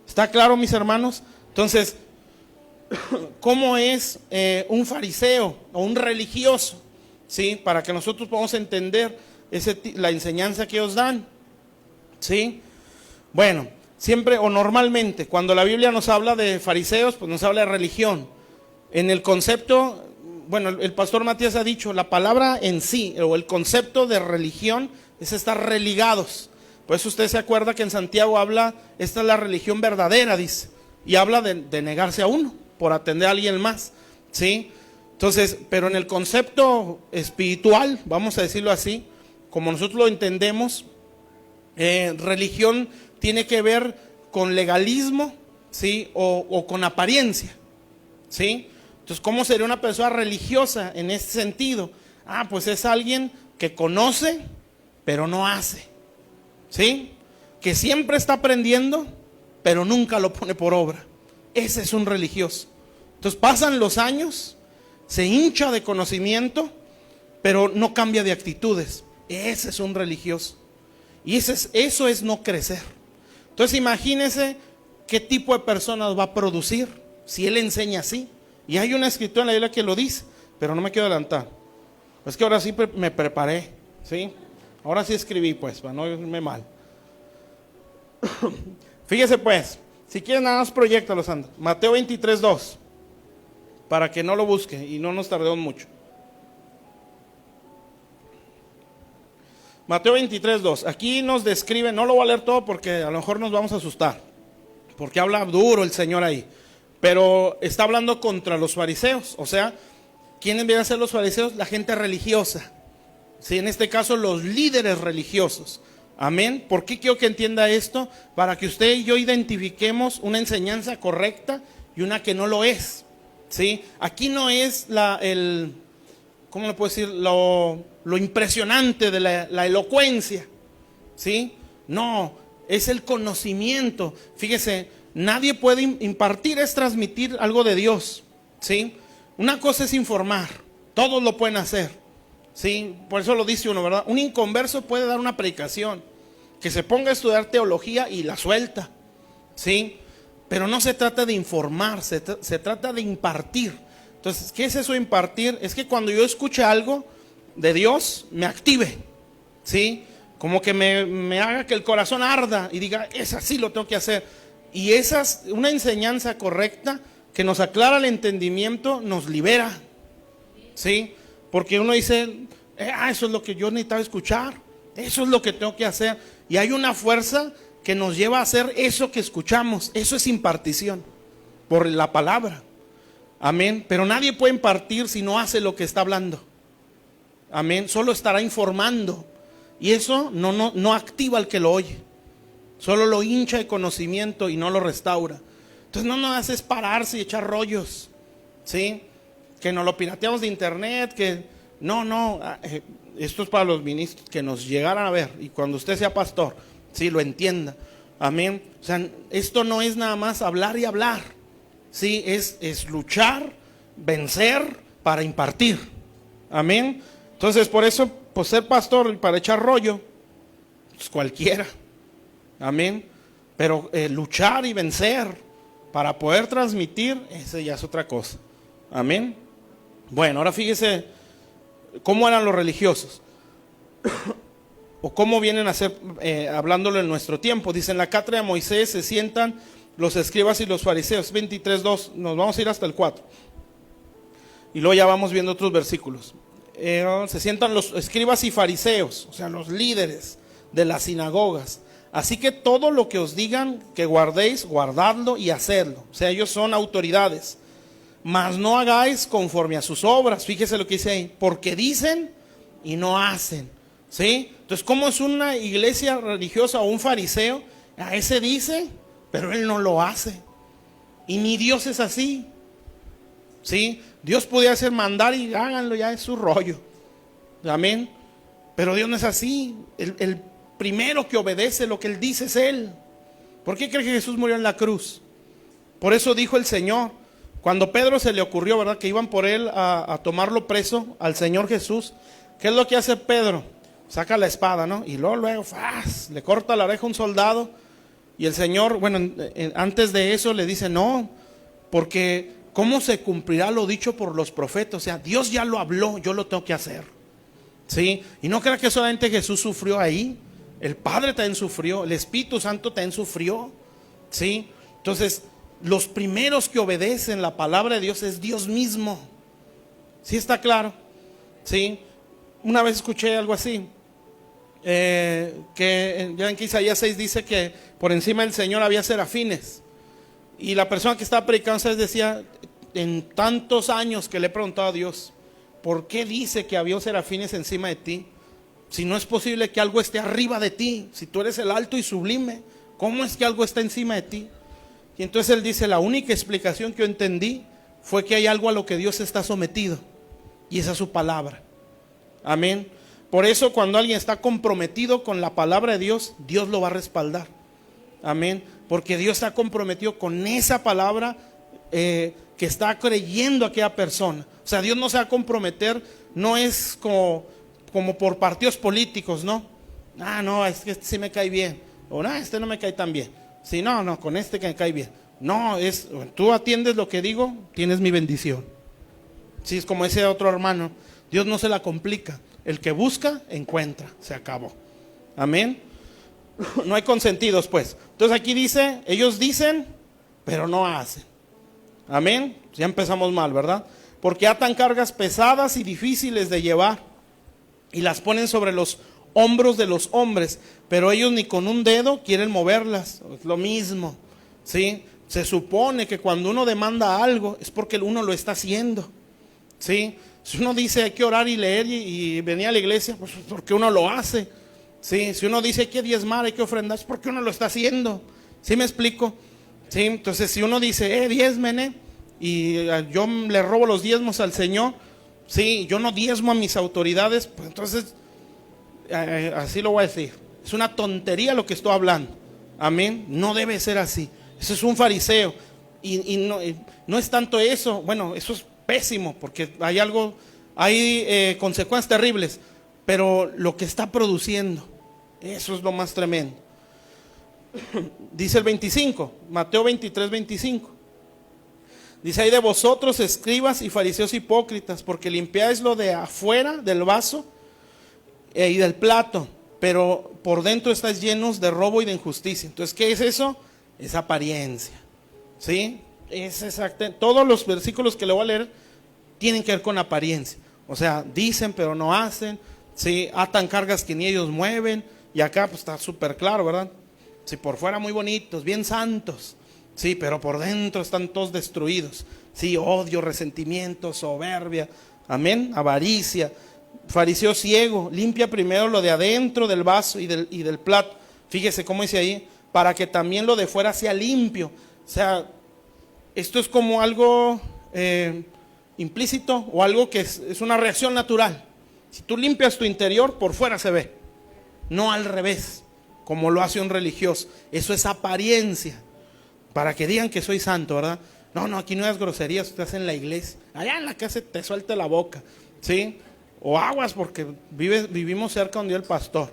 ¿Está claro, mis hermanos? Entonces, ¿cómo es un fariseo o un religioso? ¿Sí? Para que nosotros podamos entender la enseñanza que ellos dan. ¿Sí? Bueno, siempre o normalmente cuando la Biblia nos habla de fariseos, pues nos habla de religión. En el concepto, bueno, el pastor Matías ha dicho, la palabra en sí o el concepto de religión es estar religados. Por eso usted se acuerda que en Santiago habla, esta es la religión verdadera, dice, y habla de negarse a uno por atender a alguien más, ¿sí? Entonces, pero en el concepto espiritual, vamos a decirlo así, como nosotros lo entendemos, religión tiene que ver con legalismo, ¿sí? O con apariencia, ¿sí? Entonces, ¿cómo sería una persona religiosa en ese sentido? Pues es alguien que conoce, pero no hace, ¿sí? Que siempre está aprendiendo, pero nunca lo pone por obra. Ese es un religioso. Entonces pasan los años, se hincha de conocimiento, pero no cambia de actitudes. Ese es un religioso. Y eso es no crecer. Entonces imagínese qué tipo de personas va a producir si él enseña así. Y hay una escritura en la Biblia que lo dice, pero no me quiero adelantar. Es que ahora sí me preparé, ¿sí? Ahora sí escribí, pues, para no irme mal. Fíjese pues, si quieren nada más proyectalo, Sandra. Mateo 23:2, para que no lo busque y no nos tardemos mucho. Mateo 23:2, aquí nos describe, no lo voy a leer todo porque a lo mejor nos vamos a asustar, porque habla duro el Señor ahí, pero está hablando contra los fariseos, o sea, ¿quiénes vienen a ser los fariseos? La gente religiosa, ¿sí? En este caso los líderes religiosos. Amén. ¿Por qué quiero que entienda esto? Para que usted y yo identifiquemos una enseñanza correcta y una que no lo es, ¿sí? Aquí no es ¿cómo le puedo decir? Lo impresionante de la elocuencia, ¿sí? No, es el conocimiento. Fíjese, nadie puede impartir, es transmitir algo de Dios, ¿sí? Una cosa es informar, todos lo pueden hacer, ¿sí? Por eso lo dice uno, ¿verdad? Un inconverso puede dar una predicación, que se ponga a estudiar teología y la suelta, ¿sí? Pero no se trata de informar, se trata de impartir. Entonces, ¿qué es eso de impartir? Es que cuando yo escuche algo de Dios, me active, ¿sí? Como que me haga que el corazón arda y diga, es así, lo tengo que hacer. Y esa es una enseñanza correcta que nos aclara el entendimiento, nos libera, ¿sí? Porque uno dice, eso es lo que yo necesitaba escuchar, eso es lo que tengo que hacer. Y hay una fuerza que nos lleva a hacer eso que escuchamos. Eso es impartición por la palabra. Amén. Pero nadie puede impartir si no hace lo que está hablando. Amén. Solo estará informando. Y eso no activa al que lo oye. Solo lo hincha de conocimiento y no lo restaura. Entonces no nos hace pararse y echar rollos, ¿sí? Que nos lo pirateamos de internet, que esto es para los ministros que nos llegaran a ver y cuando usted sea pastor, sí, lo entienda. Amén. O sea, esto no es nada más hablar y hablar, sí, es luchar, vencer para impartir. Amén. Entonces, por eso, pues ser pastor para echar rollo, pues cualquiera. Amén. Pero luchar y vencer para poder transmitir, ese ya es otra cosa. Amén. Bueno, ahora fíjese cómo eran los religiosos o cómo vienen a ser, hablándolo en nuestro tiempo. Dice, en la cátedra de Moisés se sientan los escribas y los fariseos. 23:2, nos vamos a ir hasta el 4 y luego ya vamos viendo otros versículos. Se sientan los escribas y fariseos, o sea, los líderes de las sinagogas. Así que todo lo que os digan que guardéis, guardadlo y hacedlo. O sea, ellos son autoridades. Mas no hagáis conforme a sus obras. Fíjese lo que dice ahí. Porque dicen y no hacen. ¿Sí? Entonces, ¿cómo es una iglesia religiosa o un fariseo? A ese dice, pero él no lo hace. Y ni Dios es así. ¿Sí? Dios podía hacer mandar y háganlo, ya es su rollo. Amén. Pero Dios no es así. El primero que obedece lo que Él dice es Él. ¿Por qué cree que Jesús murió en la cruz? Por eso dijo el Señor. Cuando Pedro se le ocurrió, ¿verdad?, que iban por él a tomarlo preso al Señor Jesús, ¿qué es lo que hace Pedro? Saca la espada, ¿no? Y luego le corta la oreja a un soldado. Y el Señor, bueno, antes de eso le dice, no, Porque ¿cómo se cumplirá lo dicho por los profetas? O sea, Dios ya lo habló, yo lo tengo que hacer. ¿Sí? Y no crea que solamente Jesús sufrió ahí. El Padre también sufrió, el Espíritu Santo también sufrió. ¿Sí? Entonces, los primeros que obedecen la palabra de Dios es Dios mismo. ¿Sí está claro? ¿Sí? Una vez escuché algo así. Que ya en Isaías 6 dice que por encima del Señor había serafines. Y la persona que estaba predicando, ¿sabes? Decía, en tantos años que le he preguntado a Dios, ¿por qué dice que había serafines encima de ti? Si no es posible que algo esté arriba de ti, si tú eres el alto y sublime, ¿cómo es que algo está encima de ti? Y entonces él dice, la única explicación que yo entendí fue que hay algo a lo que Dios está sometido, y esa es su palabra. Amén. Por eso cuando alguien está comprometido con la palabra de Dios, Dios lo va a respaldar. Amén. Porque Dios está comprometido con esa palabra que está creyendo aquella persona. O sea, Dios no se va a comprometer, no es como por partidos políticos, ¿no? No, es que este sí me cae bien. O no, este no me cae tan bien. Sí, no, con este que me cae bien. No, tú atiendes lo que digo, tienes mi bendición. Sí, es como ese otro hermano. Dios no se la complica. El que busca, encuentra. Se acabó. Amén. No hay consentidos, pues. Entonces aquí dice, ellos dicen, pero no hacen. Amén. Ya empezamos mal, ¿verdad? Porque atan cargas pesadas y difíciles de llevar y las ponen sobre los hombros de los hombres, pero ellos ni con un dedo quieren moverlas. Es lo mismo, ¿sí? Se supone que cuando uno demanda algo es porque uno lo está haciendo, ¿sí? Si uno dice hay que orar y leer y venir a la iglesia, pues porque uno lo hace, ¿sí? Si uno dice hay que diezmar, hay que ofrendar, es porque uno lo está haciendo. ¿Sí me explico? ¿Sí? Entonces si uno dice, diezmen, y yo le robo los diezmos al Señor, sí, yo no diezmo a mis autoridades, pues entonces así lo voy a decir, es una tontería lo que estoy hablando. Amén. No debe ser así. Eso es un fariseo y no es tanto eso. Bueno, eso es pésimo porque hay consecuencias terribles, pero lo que está produciendo, eso es lo más tremendo. Dice el 25, Mateo 23, 25. Dice, hay de vosotros escribas y fariseos hipócritas, porque limpiáis lo de afuera del vaso y del plato, pero por dentro estáis llenos de robo y de injusticia. Entonces, ¿qué es eso? Es apariencia. ¿Sí? Es exacto. Todos los versículos que le voy a leer tienen que ver con apariencia. O sea, dicen pero no hacen. ¿Sí? Atan cargas que ni ellos mueven. Y acá pues está súper claro, ¿verdad? Si por fuera muy bonitos, bien santos. Sí, pero por dentro están todos destruidos. Sí, odio, resentimiento, soberbia. Amén, avaricia. Fariseo ciego, limpia primero lo de adentro del vaso y del plato. Fíjese cómo dice ahí, para que también lo de fuera sea limpio. O sea, esto es como algo implícito o algo que es una reacción natural. Si tú limpias tu interior, por fuera se ve. No al revés, como lo hace un religioso. Eso es apariencia. Para que digan que soy santo, ¿verdad? No, aquí no hay groserías, estás en la iglesia. Allá en la casa te suelte la boca, ¿sí? O aguas porque vivimos cerca donde el pastor.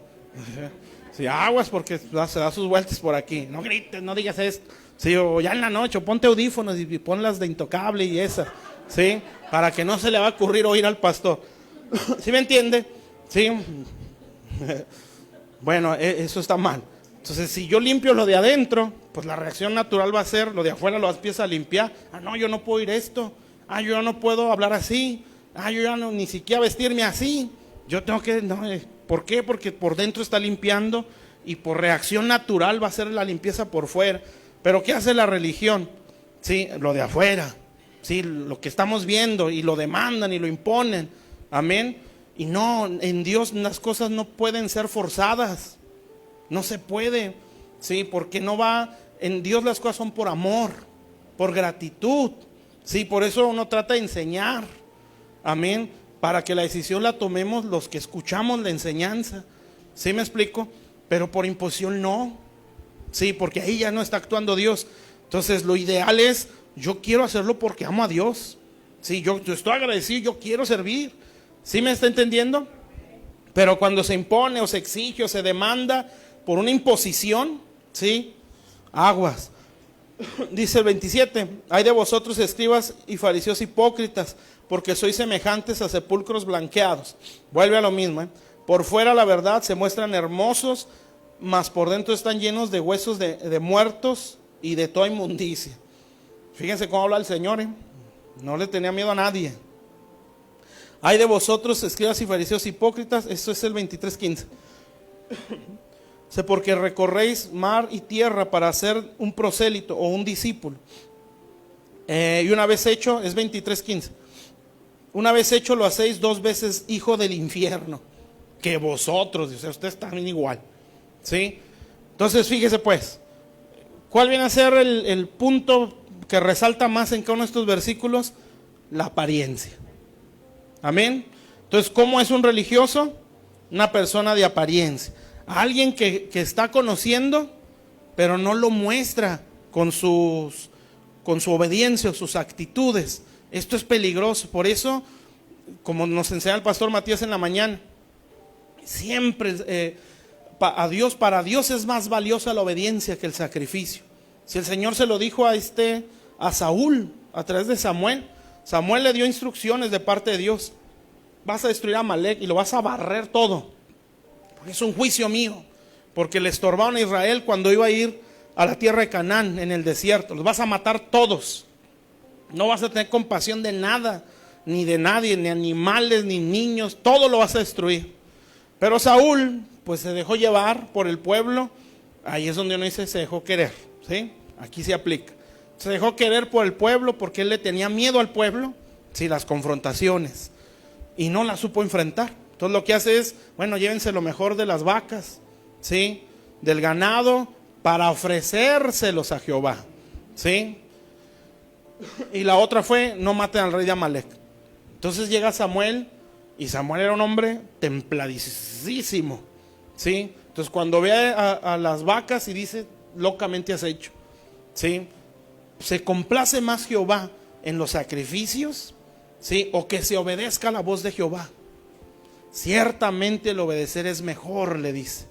Sí, aguas porque se da sus vueltas por aquí. No grites, no digas esto. Sí, o ya en la noche, ponte audífonos y ponlas de Intocable y esas, ¿sí? Para que no se le va a ocurrir oír al pastor. ¿Sí me entiende? Sí. Bueno, eso está mal. Entonces, si yo limpio lo de adentro, pues la reacción natural va a ser, lo de afuera lo empieza a limpiar. No, yo no puedo oír esto. Yo ya no puedo hablar así. Yo ya no, ni siquiera vestirme así. Yo tengo que, no, ¿por qué? Porque por dentro está limpiando y por reacción natural va a ser la limpieza por fuera. Pero ¿qué hace la religión? Sí, lo de afuera. Sí, lo que estamos viendo y lo demandan y lo imponen. Amén. Y no, en Dios las cosas no pueden ser forzadas. No se puede, sí, porque no va, en Dios las cosas son por amor, por gratitud, sí, por eso uno trata de enseñar, amén, para que la decisión la tomemos los que escuchamos la enseñanza, ¿sí me explico? Pero por imposición no, sí, porque ahí ya no está actuando Dios. Entonces lo ideal es, yo quiero hacerlo porque amo a Dios, sí, yo estoy agradecido, yo quiero servir, ¿sí me está entendiendo? Pero cuando se impone o se exige o se demanda por una imposición, ¿sí? Aguas. Dice el 27, hay de vosotros escribas y fariseos hipócritas, porque sois semejantes a sepulcros blanqueados. Vuelve a lo mismo, ¿eh? Por fuera la verdad se muestran hermosos, mas por dentro están llenos de huesos de muertos y de toda inmundicia. Fíjense cómo habla el Señor, ¿eh? No le tenía miedo a nadie. Hay de vosotros escribas y fariseos hipócritas, esto es el 23:15. Porque recorréis mar y tierra para hacer un prosélito o un discípulo. Y una vez hecho, es 23:15. Una vez hecho lo hacéis 2 veces hijo del infierno. Que vosotros, o sea, ustedes también igual. ¿Sí? Entonces fíjese pues, ¿cuál viene a ser el punto que resalta más en cada uno de estos versículos? La apariencia. Amén. Entonces, ¿cómo es un religioso? Una persona de apariencia. Alguien que está conociendo, pero no lo muestra con su obediencia o sus actitudes. Esto es peligroso. Por eso, como nos enseña el pastor Matías en la mañana, siempre para Dios es más valiosa la obediencia que el sacrificio. Si el Señor se lo dijo a Saúl a través de Samuel, Samuel le dio instrucciones de parte de Dios. Vas a destruir a Amalek y lo vas a barrer todo. Porque es un juicio mío. Porque le estorbaron a Israel cuando iba a ir a la tierra de Canaán en el desierto. Los vas a matar todos. No vas a tener compasión de nada, ni de nadie, ni animales, ni niños. Todo lo vas a destruir. Pero Saúl, pues se dejó llevar por el pueblo. Ahí es donde uno dice, se dejó querer. ¿Sí? Aquí se aplica. Se dejó querer por el pueblo porque él le tenía miedo al pueblo. Sí, las confrontaciones. Y no las supo enfrentar. Entonces lo que hace es, bueno, llévense lo mejor de las vacas, ¿sí? Del ganado, para ofrecérselos a Jehová, ¿sí? Y la otra fue, no maten al rey de Amalek. Entonces llega Samuel, y Samuel era un hombre templadísimo, ¿sí? Entonces cuando ve a las vacas y dice, locamente has hecho, ¿sí? Se complace más Jehová en los sacrificios, ¿sí? O que se obedezca la voz de Jehová. Ciertamente el obedecer es mejor, le dice.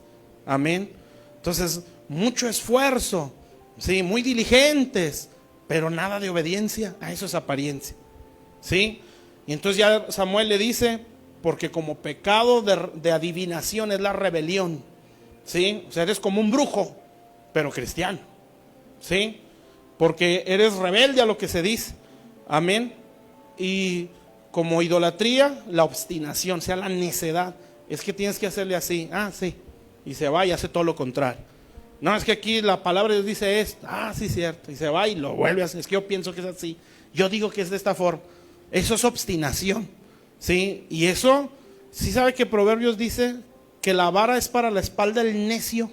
Amén. Entonces, mucho esfuerzo, sí, muy diligentes, pero nada de obediencia. A eso es apariencia. ¿Sí? Y entonces ya Samuel le dice, porque como pecado de adivinación es la rebelión. ¿Sí? O sea, eres como un brujo, pero cristiano. ¿Sí? Porque eres rebelde a lo que se dice. Amén. Y como idolatría, la obstinación, o sea, la necedad. Es que tienes que hacerle así. Ah, sí. Y se va y hace todo lo contrario. No, es que aquí la palabra de Dios dice esto. Ah, sí, cierto. Y se va y lo vuelve a hacer. Es que yo pienso que es así. Yo digo que es de esta forma. Eso es obstinación. ¿Sí? Y eso, ¿sí sabe que Proverbios dice que la vara es para la espalda del necio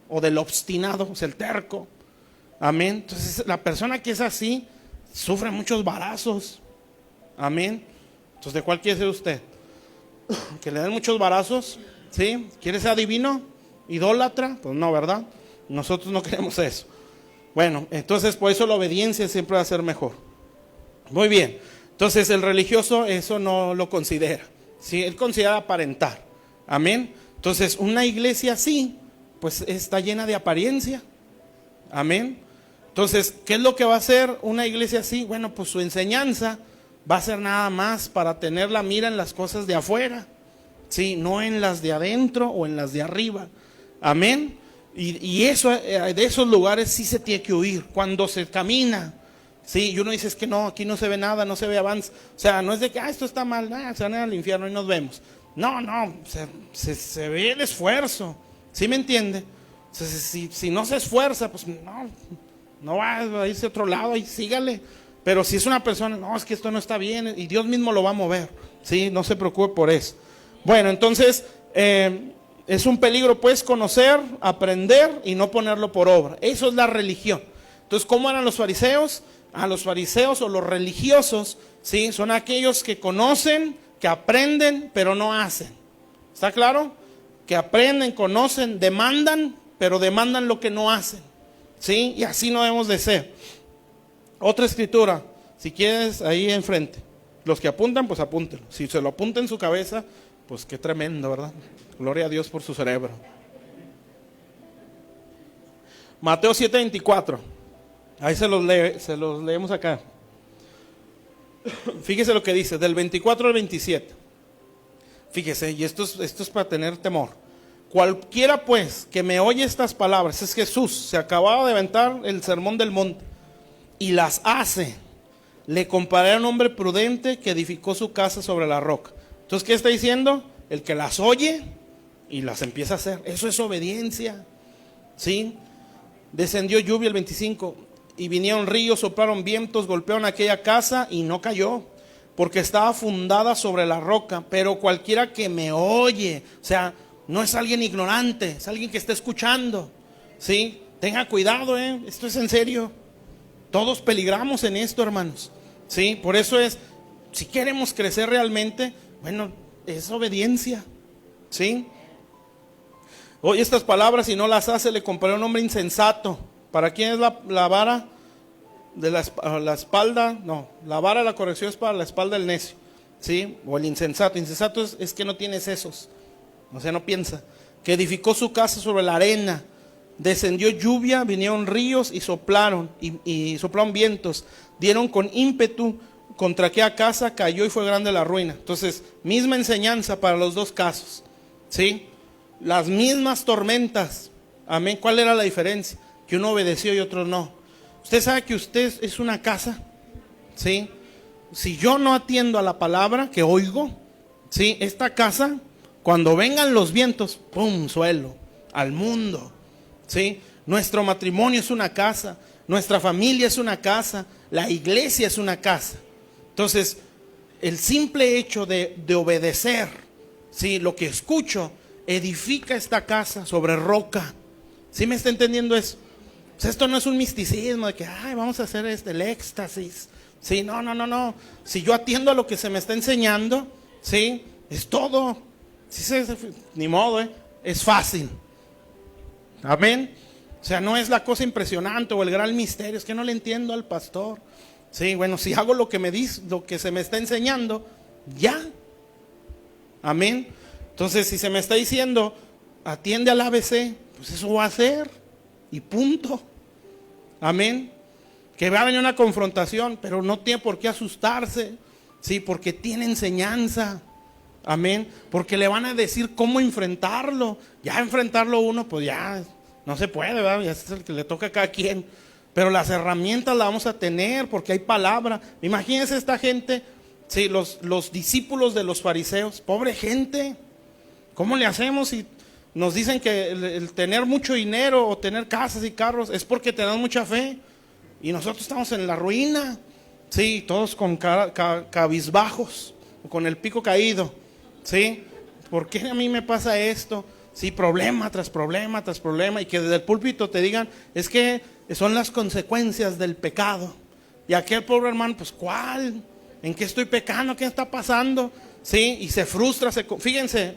o del obstinado, o sea, el terco? Amén. Entonces, la persona que es así sufre muchos varazos. Amén. Entonces, ¿de cuál quiere ser usted? ¿Que le den muchos varazos? ¿Sí? ¿Quiere ser adivino? ¿Idólatra? Pues no, ¿verdad? Nosotros no queremos eso. Bueno, entonces por eso la obediencia siempre va a ser mejor. Muy bien. Entonces el religioso eso no lo considera. ¿Sí? Él considera aparentar. Amén. Entonces una iglesia así, pues está llena de apariencia. Amén. Entonces, ¿qué es lo que va a hacer una iglesia así? Bueno, pues su enseñanza va a ser nada más para tener la mira en las cosas de afuera, ¿sí? No en las de adentro o en las de arriba. Amén. Y eso, de esos lugares sí se tiene que huir. Cuando se camina, ¿sí? Y uno dice, es que no, aquí no se ve nada, no se ve avance. O sea, no es de que, esto está mal, se van a ir al infierno y nos vemos. No, se ve el esfuerzo. ¿Sí me entiende? O sea, si no se esfuerza, pues no va a irse a otro lado y sígale. Pero si es una persona, no, es que esto no está bien, y Dios mismo lo va a mover, ¿sí? No se preocupe por eso. Bueno, entonces, es un peligro pues conocer, aprender y no ponerlo por obra. Eso es la religión. Entonces, ¿cómo eran los fariseos? A los fariseos o los religiosos, ¿sí? Son aquellos que conocen, que aprenden, pero no hacen. ¿Está claro? Que aprenden, conocen, demandan, pero demandan lo que no hacen, ¿sí? Y así no debemos de ser. Otra escritura, si quieres, ahí enfrente. Los que apuntan, pues apúntenlo. Si se lo apunta en su cabeza, pues qué tremendo, ¿verdad? Gloria a Dios por su cerebro. Mateo 7:24. Ahí se los leemos acá. Fíjese lo que dice, del 24 al 27. Fíjese, y esto es para tener temor. Cualquiera pues que me oye estas palabras, es Jesús, se acababa de aventar el sermón del monte, y las hace, le compararé a un hombre prudente que edificó su casa sobre la roca. Entonces, ¿qué está diciendo? El que las oye y las empieza a hacer. Eso es obediencia. ¿Sí? Descendió lluvia el 25, y vinieron ríos, soplaron vientos, golpearon aquella casa y no cayó, porque estaba fundada sobre la roca. Pero cualquiera que me oye, o sea, no es alguien ignorante, es alguien que está escuchando. ¿Sí? Tenga cuidado, esto es en serio. Todos peligramos en esto, hermanos. ¿Sí? Por eso es, si queremos crecer realmente, bueno, es obediencia. ¿Sí? Oye estas palabras y no las hace, le comparé a un hombre insensato. ¿Para quién es la vara de la espalda? No, la vara de la corrección es para la espalda del necio. ¿Sí? O el insensato. Insensato es que no tiene sesos. O sea, no piensa. Que edificó su casa sobre la arena. Descendió lluvia, vinieron ríos y soplaron vientos. Dieron con ímpetu contra aquella casa, cayó y fue grande la ruina. Entonces, misma enseñanza para los dos casos. ¿Sí? Las mismas tormentas. Amén. ¿Cuál era la diferencia? Que uno obedeció y otro no. Usted sabe que usted es una casa. ¿Sí? Si yo no atiendo a la palabra que oigo, ¿sí? Esta casa, cuando vengan los vientos, ¡pum! Suelo, al mundo. ¿Sí? Nuestro matrimonio es una casa, nuestra familia es una casa, la iglesia es una casa. Entonces, el simple hecho de obedecer, ¿sí? Lo que escucho, edifica esta casa sobre roca. ¿Sí me está entendiendo eso? O sea, esto no es un misticismo de que, vamos a hacer el éxtasis. Sí, no. Si yo atiendo a lo que se me está enseñando, ¿sí? Es todo. Sí, ni modo, es fácil. Amén. O sea, no es la cosa impresionante o el gran misterio, es que no le entiendo al pastor. Sí, bueno, si hago lo que me dice, lo que se me está enseñando, ya. Amén. Entonces, si se me está diciendo, atiende al ABC, pues eso va a hacer. Y punto. Amén. Que va a venir una confrontación, pero no tiene por qué asustarse. Sí, porque tiene enseñanza. Amén. Porque le van a decir cómo enfrentarlo. Ya enfrentarlo uno, pues ya no se puede, ¿verdad? Ya es el que le toca a cada quien. Pero las herramientas las vamos a tener porque hay palabra. Imagínense esta gente, sí, los discípulos de los fariseos. Pobre gente. ¿Cómo le hacemos si nos dicen que el tener mucho dinero o tener casas y carros es porque tenemos mucha fe? Y nosotros estamos en la ruina. Sí, todos con cabizbajos, con el pico caído. ¿Sí? ¿Por qué a mí me pasa esto? Sí, problema tras problema tras problema. Y que desde el púlpito te digan, es que son las consecuencias del pecado. Y aquel pobre hermano, pues ¿cuál? ¿En qué estoy pecando? ¿Qué está pasando? Sí, y se frustra. Fíjense,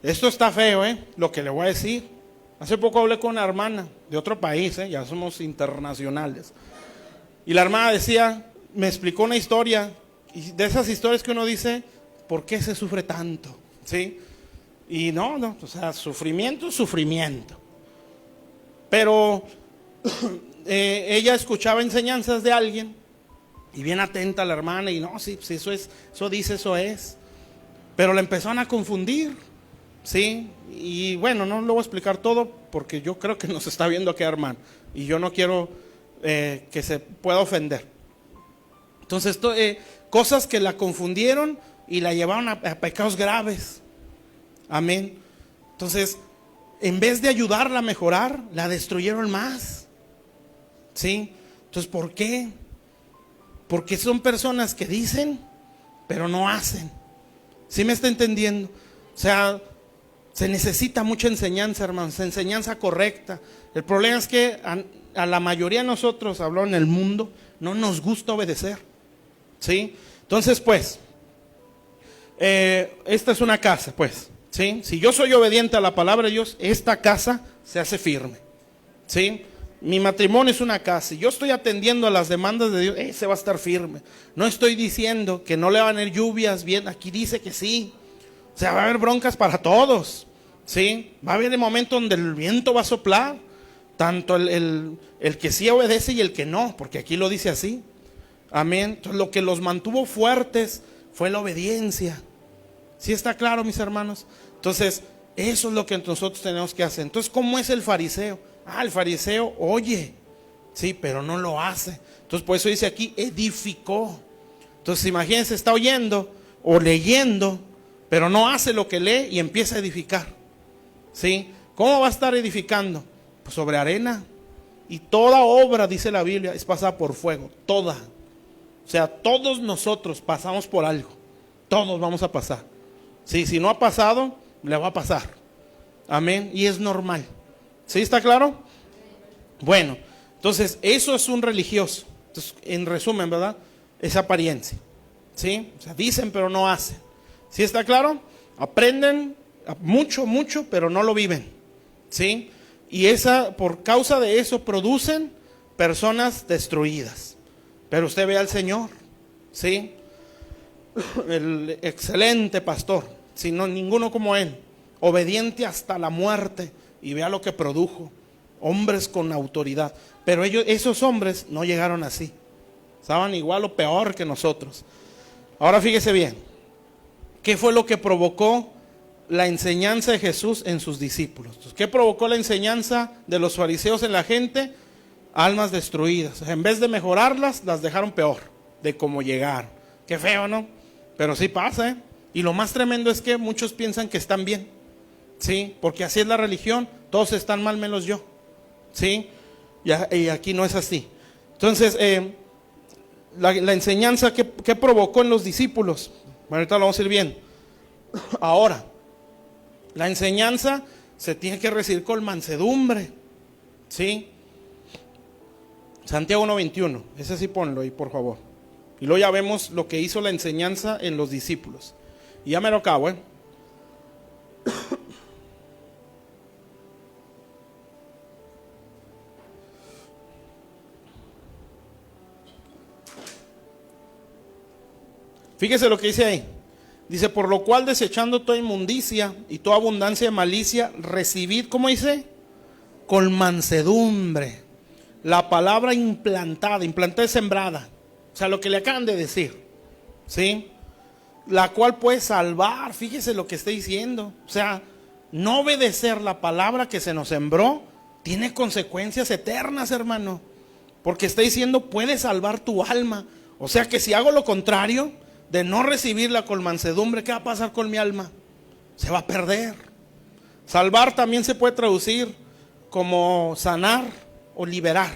esto está feo, lo que le voy a decir. Hace poco hablé con una hermana de otro país, ya somos internacionales. Y la hermana me explicó una historia. Y de esas historias que uno dice, ¿por qué se sufre tanto? ¿Sí? Y no, o sea, sufrimiento. Pero ella escuchaba enseñanzas de alguien y bien atenta a la hermana y no, sí, eso es. Pero la empezaron a confundir, ¿sí? Y bueno, no lo voy a explicar todo porque yo creo que nos está viendo aquí, hermano, y yo no quiero que se pueda ofender. Entonces, cosas que la confundieron y la llevaron a pecados graves. Amén. Entonces, en vez de ayudarla a mejorar, la destruyeron más. ¿Sí? Entonces, ¿por qué? Porque son personas que dicen, pero no hacen. ¿Sí me está entendiendo? O sea, se necesita mucha enseñanza, hermanos, enseñanza correcta. El problema es que a la mayoría de nosotros, hablo en el mundo, no nos gusta obedecer. ¿Sí? Entonces, pues, esta es una casa, pues. ¿Sí? Si yo soy obediente a la palabra de Dios, esta casa se hace firme. ¿Sí? Mi matrimonio es una casa. Si yo estoy atendiendo a las demandas de Dios, ese va a estar firme. No estoy diciendo que no le van a haber lluvias, bien, aquí dice que sí. O sea, va a haber broncas para todos. ¿Sí? Va a haber el momento donde el viento va a soplar. tanto el que sí obedece y el que no, porque aquí lo dice así. Amén. Entonces, lo que los mantuvo fuertes fue la obediencia. ¿Sí está claro, mis hermanos? Entonces, eso es lo que nosotros tenemos que hacer. Entonces, ¿cómo es el fariseo? El fariseo oye, sí, pero no lo hace. Entonces, por eso dice aquí, edificó. Entonces, imagínense, está oyendo o leyendo, pero no hace lo que lee y empieza a edificar. ¿Sí? ¿Cómo va a estar edificando? Pues sobre arena. Y toda obra, dice la Biblia, es pasada por fuego. Toda. O sea, todos nosotros pasamos por algo. Todos vamos a pasar. Sí, si no ha pasado, le va a pasar. Amén. Y es normal. ¿Sí está claro? Bueno, entonces eso es un religioso. Entonces, en resumen, ¿verdad? Es apariencia. ¿Sí? O sea, dicen pero no hacen. ¿Sí está claro? Aprenden mucho, pero no lo viven. ¿Sí? Y por causa de eso producen personas destruidas. Pero usted ve al Señor, ¿sí? El excelente pastor, si no ninguno como él, obediente hasta la muerte, y vea lo que produjo, hombres con autoridad. Pero esos hombres no llegaron así, estaban igual o peor que nosotros. Ahora fíjese bien, ¿qué fue lo que provocó la enseñanza de Jesús en sus discípulos? Entonces, ¿qué provocó la enseñanza de los fariseos en la gente? Almas destruidas. En vez de mejorarlas, las dejaron peor de cómo llegaron. Qué feo, ¿no? Pero sí pasa, ¿eh? Y lo más tremendo es que muchos piensan que están bien, ¿sí? Porque así es la religión, todos están mal menos yo, ¿sí? Y aquí no es así. Entonces, la enseñanza que provocó en los discípulos, bueno, ahorita lo vamos a ir bien. Ahora, la enseñanza se tiene que recibir con mansedumbre, ¿sí? Santiago 1:21, ese sí ponlo ahí, por favor. Y luego ya vemos lo que hizo la enseñanza en los discípulos. Y ya me lo acabo, Fíjese lo que dice ahí. Dice, por lo cual desechando toda inmundicia y toda abundancia de malicia, recibid, ¿cómo dice? Con mansedumbre. La palabra implantada es sembrada. O sea, lo que le acaban de decir. ¿Sí? La cual puede salvar. Fíjese lo que está diciendo. O sea, no obedecer la palabra que se nos sembró tiene consecuencias eternas, hermano. Porque está diciendo, puede salvar tu alma. O sea que si hago lo contrario, de no recibirla con mansedumbre, ¿qué va a pasar con mi alma? Se va a perder. Salvar también se puede traducir como sanar o liberar.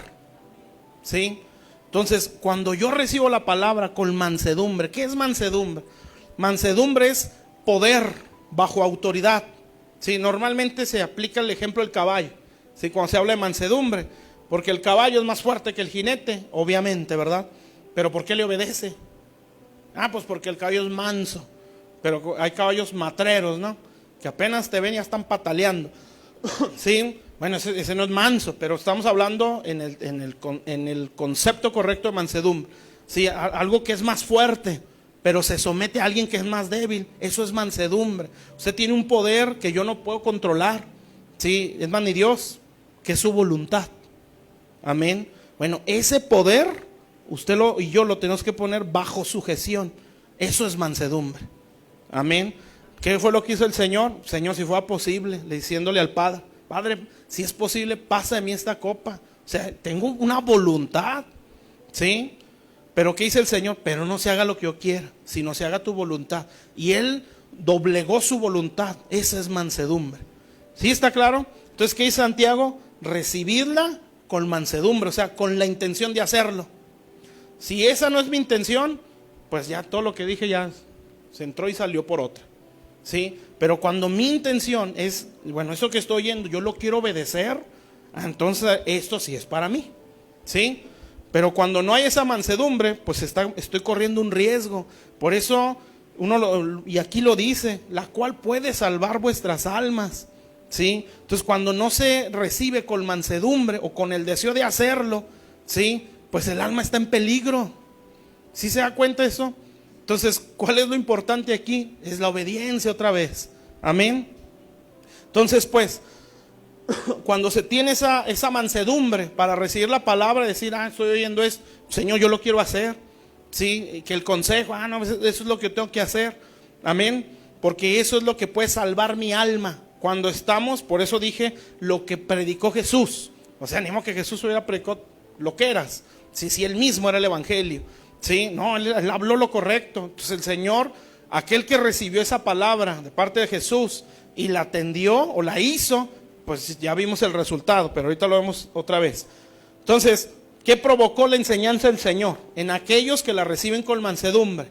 ¿Sí? Entonces, cuando yo recibo la palabra con mansedumbre, ¿qué es mansedumbre? Mansedumbre es poder bajo autoridad. ¿Sí? Normalmente se aplica el ejemplo del caballo, ¿sí? Cuando se habla de mansedumbre, porque el caballo es más fuerte que el jinete, obviamente, ¿verdad? Pero ¿por qué le obedece? Pues porque el caballo es manso. Pero hay caballos matreros, ¿no? Que apenas te ven y ya están pataleando. ¿Sí? Bueno, ese no es manso, pero estamos hablando en el concepto correcto de mansedumbre. Sí, algo que es más fuerte, pero se somete a alguien que es más débil. Eso es mansedumbre. Usted tiene un poder que yo no puedo controlar. Sí, es más, ni Dios, que es su voluntad. Amén. Bueno, ese poder usted y yo lo tenemos que poner bajo sujeción. Eso es mansedumbre. Amén. ¿Qué fue lo que hizo el Señor? Señor, si fuera posible, diciéndole al Padre, Padre, si es posible, pasa de mí esta copa. O sea, tengo una voluntad, ¿sí? Pero ¿qué dice el Señor? Pero no se haga lo que yo quiera, sino se haga tu voluntad. Y Él doblegó su voluntad. Esa es mansedumbre. ¿Sí está claro? Entonces, ¿qué dice Santiago? Recibirla con mansedumbre, o sea, con la intención de hacerlo. Si esa no es mi intención, pues ya todo lo que dije ya se entró y salió por otra. ¿Sí? Pero cuando mi intención es, bueno, eso que estoy oyendo, yo lo quiero obedecer, entonces esto sí es para mí. ¿Sí? Pero cuando no hay esa mansedumbre, pues estoy corriendo un riesgo. Por eso y aquí lo dice, la cual puede salvar vuestras almas. ¿Sí? Entonces cuando no se recibe con mansedumbre o con el deseo de hacerlo, ¿sí? Pues el alma está en peligro. ¿Sí se da cuenta eso? Entonces, ¿cuál es lo importante aquí? Es la obediencia otra vez. Amén. Entonces, pues, cuando se tiene esa mansedumbre para recibir la palabra y decir, estoy oyendo esto, Señor, yo lo quiero hacer, ¿sí? Que el consejo, no, eso es lo que tengo que hacer, amén, porque eso es lo que puede salvar mi alma. Cuando estamos, por eso dije, lo que predicó Jesús, o sea, ni modo que Jesús hubiera predicado lo que eras, si él mismo era el evangelio, ¿sí? No, él habló lo correcto. Entonces el Señor, aquel que recibió esa palabra de parte de Jesús y la atendió o la hizo, pues ya vimos el resultado, pero ahorita lo vemos otra vez. Entonces, ¿qué provocó la enseñanza del Señor? En aquellos que la reciben con mansedumbre.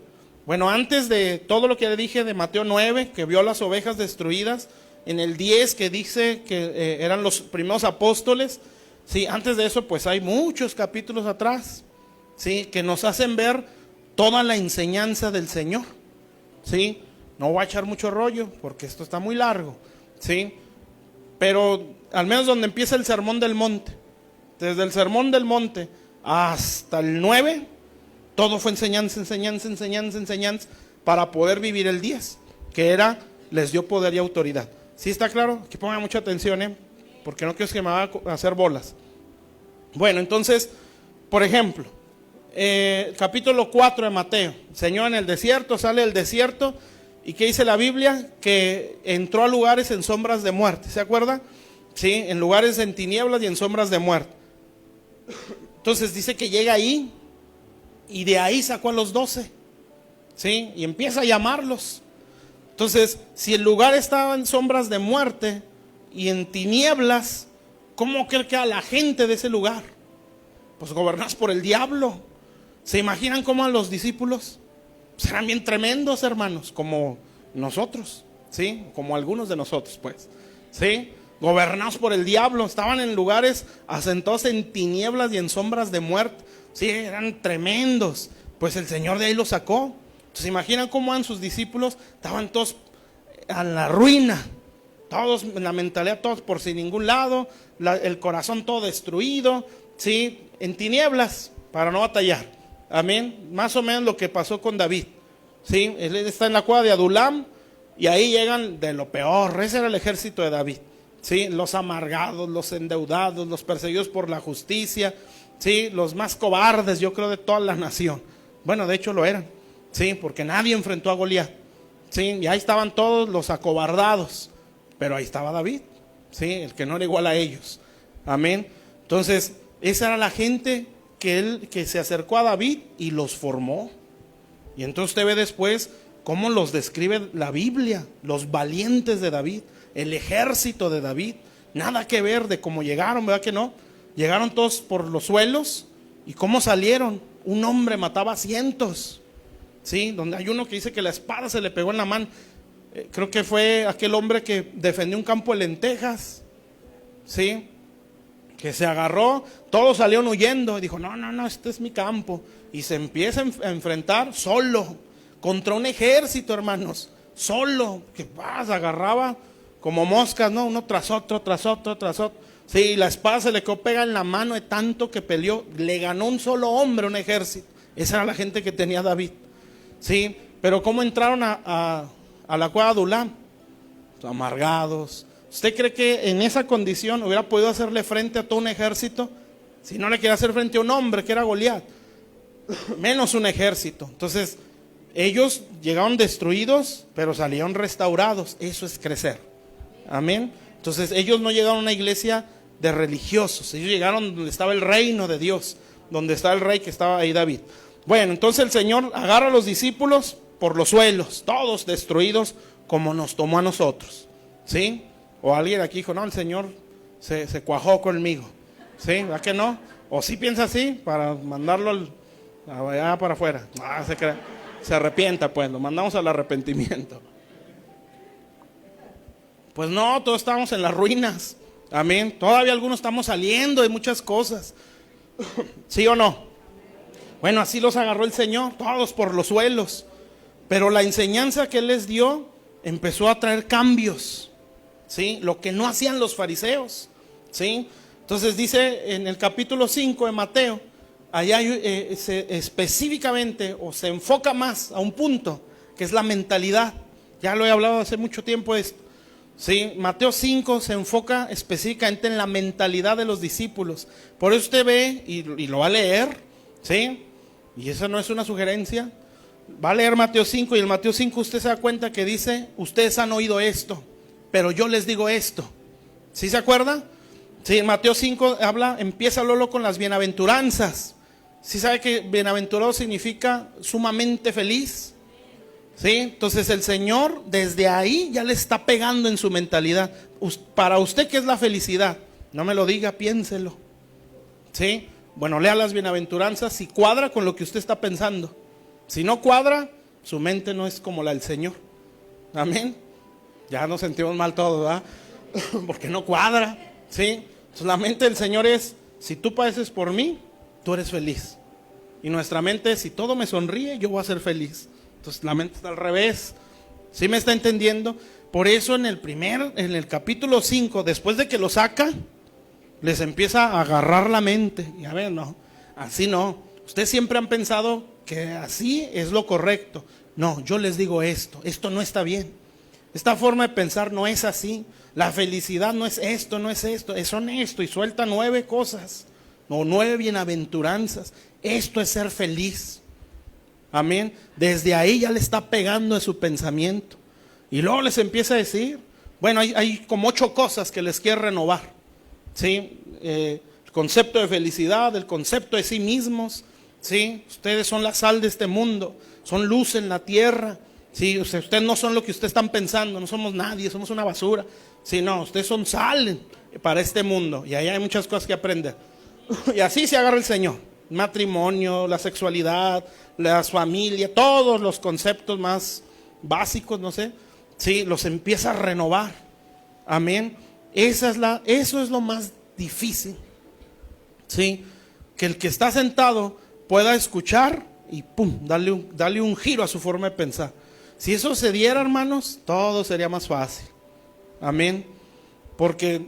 Bueno, antes de todo lo que le dije de Mateo 9, que vio las ovejas destruidas, en el 10 que dice que eran los primeros apóstoles, sí, antes de eso pues hay muchos capítulos atrás, sí, que nos hacen ver toda la enseñanza del Señor, sí. No voy a echar mucho rollo porque esto está muy largo, sí, pero al menos donde empieza el Sermón del Monte, desde el Sermón del Monte hasta el 9, todo fue enseñanza, enseñanza, enseñanza, enseñanza, para poder vivir el 10, que era, les dio poder y autoridad. ¿Sí está claro? Que pongan mucha atención, porque no quiero que me vaya a hacer bolas. Bueno, entonces, por ejemplo, capítulo 4 de Mateo, el Señor en el desierto, sale del desierto, ¿y qué dice la Biblia? Que entró a lugares en sombras de muerte, ¿se acuerda? Sí, en lugares en tinieblas y en sombras de muerte. Entonces dice que llega ahí, y de ahí sacó a los 12, ¿sí? Y empieza a llamarlos. Entonces, si el lugar estaba en sombras de muerte y en tinieblas, ¿cómo cree que a la gente de ese lugar? Pues gobernados por el diablo. ¿Se imaginan cómo a los discípulos? Serán bien tremendos, hermanos, como nosotros, ¿sí? Como algunos de nosotros, pues, ¿sí? Gobernados por el diablo, estaban en lugares asentados en tinieblas y en sombras de muerte, ¿sí? Eran tremendos, pues el Señor de ahí los sacó. ¿Se imaginan cómo eran sus discípulos? Estaban todos a la ruina, todos en la mentalidad, todos por sin ningún lado, el corazón todo destruido, ¿sí? En tinieblas, para no batallar, amén. Más o menos lo que pasó con David, ¿sí? Él está en la cueva de Adulam y ahí llegan de lo peor. Ese era el ejército de David, ¿sí? Los amargados, los endeudados, los perseguidos por la justicia, ¿sí? Los más cobardes, yo creo, de toda la nación. Bueno, de hecho lo eran, sí, porque nadie enfrentó a Goliat, sí, y ahí estaban todos los acobardados, pero ahí estaba David, sí, el que no era igual a ellos, amén. Entonces, esa era la gente que se acercó a David y los formó. Y entonces usted ve después cómo los describe la Biblia, los valientes de David, el ejército de David. Nada que ver de cómo llegaron, ¿verdad que no? Llegaron todos por los suelos. ¿Y cómo salieron? Un hombre mataba a cientos, ¿sí? Donde hay uno que dice que la espada se le pegó en la mano. Creo que fue aquel hombre que defendió un campo de lentejas, ¿sí? Que se agarró, todos salieron huyendo y dijo, no, este es mi campo. Y se empieza a enfrentar solo, contra un ejército, hermanos, solo, que se agarraba como moscas, ¿no? Uno tras otro, tras otro, tras otro. Sí, la espada se le quedó pegada en la mano de tanto que peleó. Le ganó un solo hombre un ejército. Esa era la gente que tenía David, sí. Pero ¿cómo entraron a la cueva de Adulam? Amargados. ¿Usted cree que en esa condición hubiera podido hacerle frente a todo un ejército? Si no le quería hacer frente a un hombre que era Goliat, menos un ejército. Entonces ellos llegaron destruidos, pero salieron restaurados. Eso es crecer, amén. Entonces ellos no llegaron a una iglesia de religiosos, ellos llegaron donde estaba el reino de Dios, donde estaba el rey, que estaba ahí David. Bueno, entonces el Señor agarra a los discípulos por los suelos, todos destruidos, como nos tomó a nosotros, ¿sí? O alguien aquí dijo, no, el Señor se cuajó conmigo, ¿sí? ¿Verdad que no? O sí piensa así, para mandarlo allá para afuera. Se arrepienta, pues, lo mandamos al arrepentimiento. Pues no, todos estamos en las ruinas, amén. Todavía algunos estamos saliendo de muchas cosas, ¿sí o no? Bueno, así los agarró el Señor, todos por los suelos. Pero la enseñanza que Él les dio empezó a traer cambios, ¿sí? Lo que no hacían los fariseos, ¿sí? Entonces dice en el capítulo 5 de Mateo, allá específicamente, o se enfoca más a un punto, que es la mentalidad. Ya lo he hablado hace mucho tiempo esto. Sí, Mateo 5 se enfoca específicamente en la mentalidad de los discípulos. Por eso usted ve y lo va a leer, ¿sí? Y esa no es una sugerencia. Va a leer Mateo 5 y en Mateo 5 usted se da cuenta que dice, ustedes han oído esto, pero yo les digo esto. ¿Sí se acuerda? Sí, en Mateo 5 empieza Lolo con las bienaventuranzas. ¿Sí sabe que bienaventurado significa sumamente feliz? ¿Sí? Entonces el Señor desde ahí ya le está pegando en su mentalidad. Para usted, ¿qué es la felicidad? No me lo diga, piénselo. ¿Sí? Bueno, lea las bienaventuranzas si cuadra con lo que usted está pensando. Si no cuadra, su mente no es como la del Señor. Amén. Ya nos sentimos mal todos, ¿verdad? Porque no cuadra. ¿Sí? Entonces la mente del Señor es, si tú padeces por mí, tú eres feliz. Y nuestra mente es, si todo me sonríe, yo voy a ser feliz. Entonces la mente está al revés. ¿Sí me está entendiendo? Por eso en el capítulo 5, después de que lo saca, les empieza a agarrar la mente. Y a ver, no, así no. Ustedes siempre han pensado que así es lo correcto. No, yo les digo esto no está bien. Esta forma de pensar no es así. La felicidad no es esto, son esto. Y suelta 9 cosas, o 9 bienaventuranzas. Esto es ser feliz. Amén. Desde ahí ya le está pegando a su pensamiento. Y luego les empieza a decir, bueno, hay como 8 cosas que les quiere renovar. ¿Sí? El concepto de felicidad, el concepto de sí mismos. ¿Sí? Ustedes son la sal de este mundo, son luz en la tierra. ¿Sí? Ustedes no son lo que ustedes están pensando, no somos nadie, somos una basura. Sí, no, ustedes son sal para este mundo. Y ahí hay muchas cosas que aprender. Y así se agarra el Señor. Matrimonio, la sexualidad, la familia, todos los conceptos más básicos, no sé, sí, los empieza a renovar. Amén. Eso es lo más difícil. Sí, que el que está sentado pueda escuchar y pum, darle un giro a su forma de pensar. Si eso se diera, hermanos, todo sería más fácil. Amén. Porque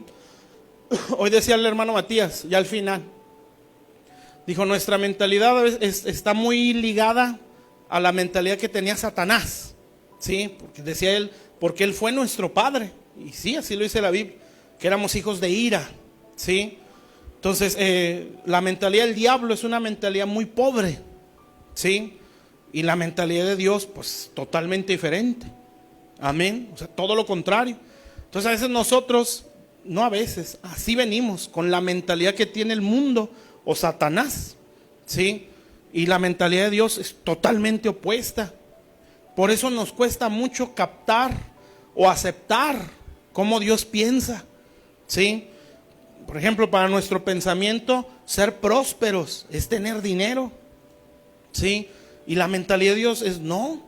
hoy decía el hermano Matías, ya al final, dijo, nuestra mentalidad está muy ligada a la mentalidad que tenía Satanás. Sí, porque decía él, porque él fue nuestro padre. Y sí, así lo dice la Biblia, que éramos hijos de ira. Sí. Entonces, la mentalidad del diablo es una mentalidad muy pobre. Sí. Y la mentalidad de Dios, pues totalmente diferente. Amén. O sea, todo lo contrario. Entonces, a veces nosotros, no a veces, así venimos con la mentalidad que tiene el mundo o Satanás, ¿sí? Y la mentalidad de Dios es totalmente opuesta. Por eso nos cuesta mucho captar o aceptar cómo Dios piensa, ¿sí? Por ejemplo, para nuestro pensamiento, ser prósperos es tener dinero, ¿sí? Y la mentalidad de Dios es no,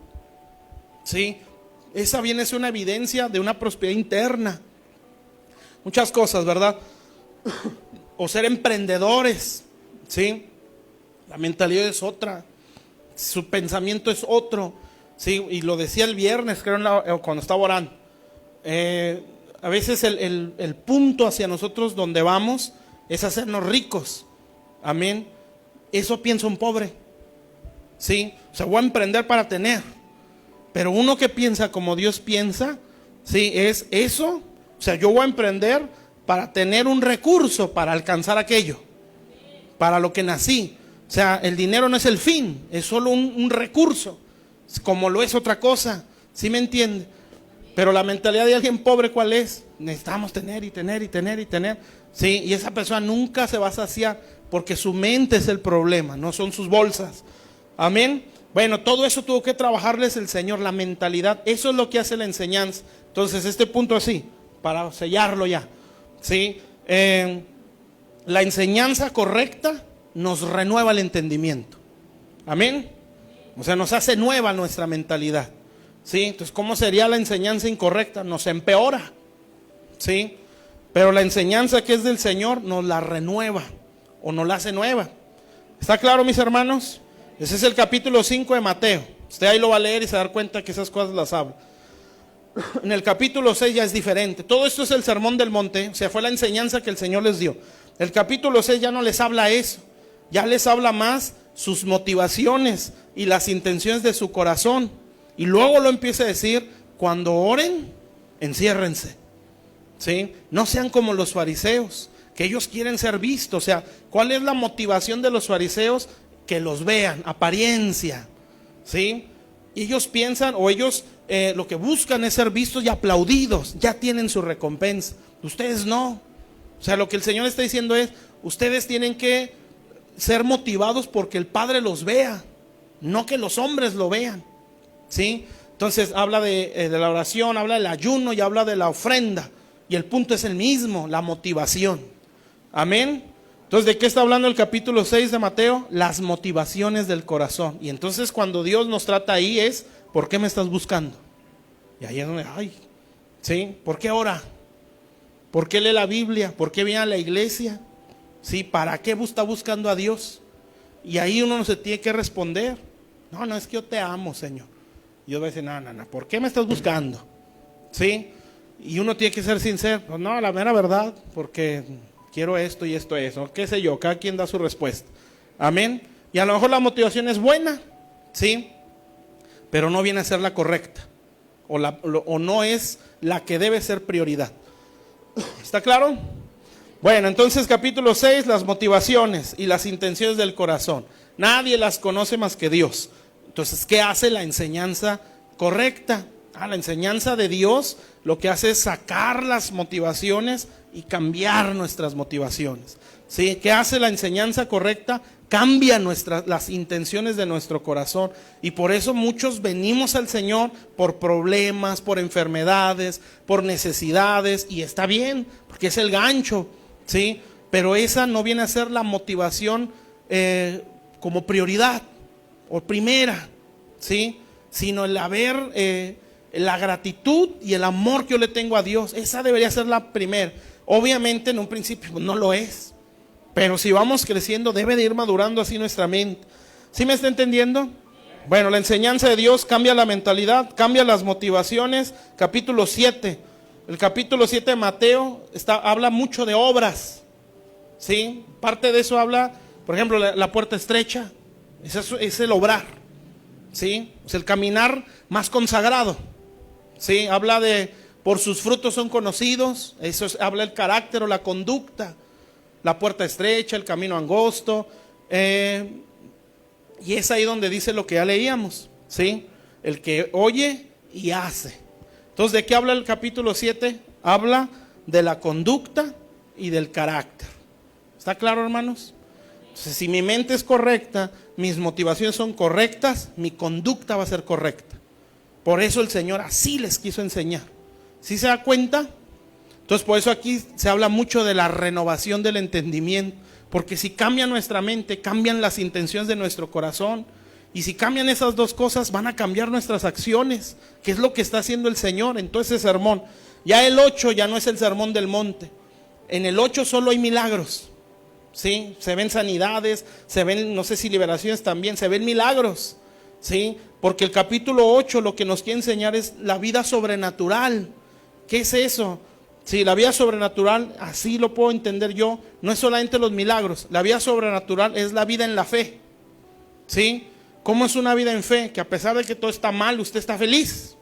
¿sí? Esa viene a ser una evidencia de una prosperidad interna. Muchas cosas, ¿verdad? O ser emprendedores, ¿sí? La mentalidad es otra, su pensamiento es otro, ¿sí? Y lo decía el viernes, creo, cuando estaba orando. A veces el punto hacia nosotros donde vamos es hacernos ricos. Amén. Eso piensa un pobre, ¿sí? O sea, voy a emprender para tener. Pero uno que piensa como Dios piensa, ¿sí? Es eso. O sea, yo voy a emprender para tener un recurso para alcanzar aquello, para lo que nací. O sea, el dinero no es el fin, es solo un recurso, como lo es otra cosa. ¿Sí me entiende? Pero la mentalidad de alguien pobre, ¿cuál es? Necesitamos tener y tener y tener y tener. Sí, y esa persona nunca se va a saciar porque su mente es el problema, no son sus bolsas. Amén. Bueno, todo eso tuvo que trabajarles el Señor, la mentalidad. Eso es lo que hace la enseñanza. Entonces, este punto así, para sellarlo ya. ¿Sí? La enseñanza correcta nos renueva el entendimiento. Amén. O sea, nos hace nueva nuestra mentalidad. ¿Sí? Entonces, ¿cómo sería la enseñanza incorrecta? Nos empeora. ¿Sí? Pero la enseñanza que es del Señor nos la renueva o nos la hace nueva. ¿Está claro, mis hermanos? Ese es el capítulo 5 de Mateo. Usted ahí lo va a leer y se va a dar cuenta que esas cosas las habla. En el capítulo 6 ya es diferente. Todo esto es el sermón del monte, o sea, fue la enseñanza que el Señor les dio. El capítulo 6 ya no les habla eso, ya les habla más sus motivaciones y las intenciones de su corazón. Y luego lo empieza a decir, cuando oren, enciérrense. ¿sí? No sean como los fariseos, que ellos quieren ser vistos. O sea, ¿cuál es la motivación de los fariseos? Que los vean, apariencia, ¿sí? Y ellos piensan, o ellos lo que buscan es ser vistos y aplaudidos, ya tienen su recompensa. Ustedes no. O sea, lo que el Señor está diciendo es, ustedes tienen que ser motivados porque el Padre los vea, no que los hombres lo vean, ¿sí? Entonces habla de la oración, habla del ayuno y habla de la ofrenda. Y el punto es el mismo, la motivación. Amén. Entonces, ¿de qué está hablando el capítulo 6 de Mateo? Las motivaciones del corazón. Y entonces cuando Dios nos trata ahí es, ¿por qué me estás buscando? Y ahí es donde, ¿sí? ¿Por qué ora? ¿Por qué lee la Biblia? ¿Por qué viene a la iglesia? ¿Sí? ¿Para qué está buscando a Dios? Y ahí uno no se tiene que responder. No, es que yo te amo, Señor. Y Dios va a decir, no, ¿por qué me estás buscando? ¿Sí? Y uno tiene que ser sincero. Pues no, la mera verdad, porque quiero esto y esto, eso. Qué sé yo, cada quien da su respuesta. Amén. Y a lo mejor la motivación es buena, ¿sí? Pero no viene a ser la correcta. O no es la que debe ser prioridad. ¿Está claro? Bueno, entonces capítulo 6, las motivaciones y las intenciones del corazón. Nadie las conoce más que Dios. Entonces, ¿qué hace la enseñanza correcta? La enseñanza de Dios lo que hace es sacar las motivaciones y cambiar nuestras motivaciones. ¿Sí? ¿Qué hace la enseñanza correcta? Cambia las intenciones de nuestro corazón. Y por eso muchos venimos al Señor por problemas, por enfermedades, por necesidades. Y está bien, porque es el gancho, ¿sí? Pero esa no viene a ser la motivación como prioridad o primera, ¿sí? Sino el haber la gratitud y el amor que yo le tengo a Dios. Esa debería ser la primera. Obviamente en un principio no lo es, pero si vamos creciendo debe de ir madurando así nuestra mente. ¿Sí me está entendiendo? Bueno, la enseñanza de Dios cambia la mentalidad, cambia las motivaciones. Capítulo 7. El capítulo 7 de Mateo habla mucho de obras, ¿sí? Parte de eso habla, por ejemplo, la puerta estrecha. Es el obrar, ¿sí? Es el caminar más consagrado, ¿sí? Habla de, por sus frutos son conocidos. Eso habla el carácter o la conducta. La puerta estrecha, el camino angosto. Y es ahí donde dice lo que ya leíamos, ¿sí? El que oye y hace. Entonces, ¿de qué habla el capítulo 7? Habla de la conducta y del carácter. ¿Está claro, hermanos? Entonces, si mi mente es correcta, mis motivaciones son correctas, mi conducta va a ser correcta. Por eso el Señor así les quiso enseñar. ¿Sí se da cuenta? Entonces, por eso aquí se habla mucho de la renovación del entendimiento. Porque si cambia nuestra mente, cambian las intenciones de nuestro corazón. Y si cambian esas dos cosas, van a cambiar nuestras acciones, que es lo que está haciendo el Señor en todo ese sermón. Ya el 8 ya no es el sermón del monte. En el 8 solo hay milagros, ¿sí? Se ven sanidades, se ven, no sé si liberaciones también, se ven milagros, ¿sí? Porque el capítulo 8 lo que nos quiere enseñar es la vida sobrenatural. ¿Qué es eso? Sí, la vida sobrenatural, así lo puedo entender yo, no es solamente los milagros. La vida sobrenatural es la vida en la fe, ¿sí? ¿Cómo es una vida en fe? Que a pesar de que todo está mal, usted está feliz,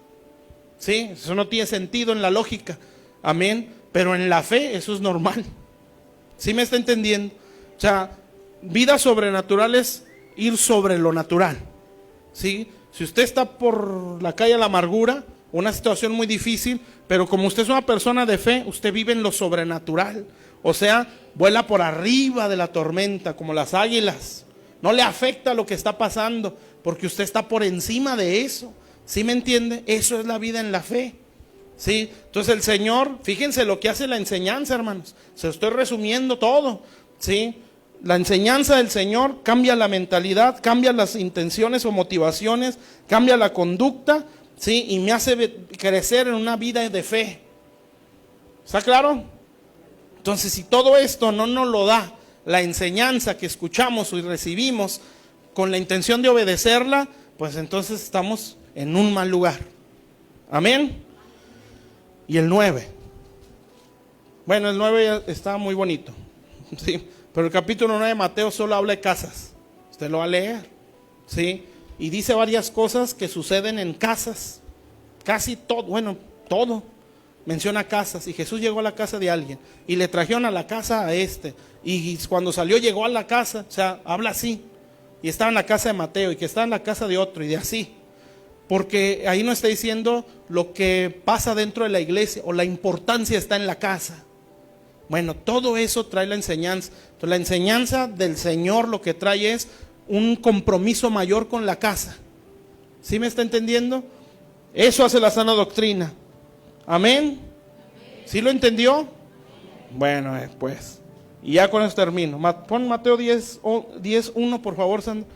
¿sí? Eso no tiene sentido en la lógica, amén. Pero en la fe eso es normal. ¿Sí me está entendiendo? O sea, vida sobrenatural es ir sobre lo natural, ¿sí? Si usted está por la calle de la amargura, una situación muy difícil, pero como usted es una persona de fe, usted vive en lo sobrenatural. O sea, vuela por arriba de la tormenta como las águilas. No le afecta lo que está pasando porque usted está por encima de eso. ¿Sí me entiende? Eso es la vida en la fe, ¿sí? Entonces el Señor, fíjense lo que hace la enseñanza, hermanos. Se lo estoy resumiendo todo, ¿sí? La enseñanza del Señor cambia la mentalidad, cambia las intenciones o motivaciones, cambia la conducta, ¿sí? Y me hace crecer en una vida de fe. ¿Está claro? Entonces, si todo esto no nos lo da la enseñanza que escuchamos y recibimos con la intención de obedecerla, pues entonces estamos en un mal lugar. Amén. Y el 9. Bueno, el 9 ya está muy bonito, ¿sí? Pero el capítulo 9 de Mateo solo habla de casas. Usted lo va a leer, ¿sí? Y dice varias cosas que suceden en casas. Casi todo, bueno, todo. menciona casas, y Jesús llegó a la casa de alguien, y le trajeron a la casa a este, y cuando salió llegó a la casa, o sea, habla así, y estaba en la casa de Mateo, y que estaba en la casa de otro, y de así, porque ahí no está diciendo lo que pasa dentro de la iglesia, o la importancia está en la casa. Bueno, todo eso trae la enseñanza. Entonces, la enseñanza del Señor lo que trae es un compromiso mayor con la casa. ¿Sí me está entendiendo? Eso hace la sana doctrina. Amén. ¿Sí lo entendió? Bueno, pues. Y ya con esto termino. Pon Mateo 10:1, por favor, Sandra.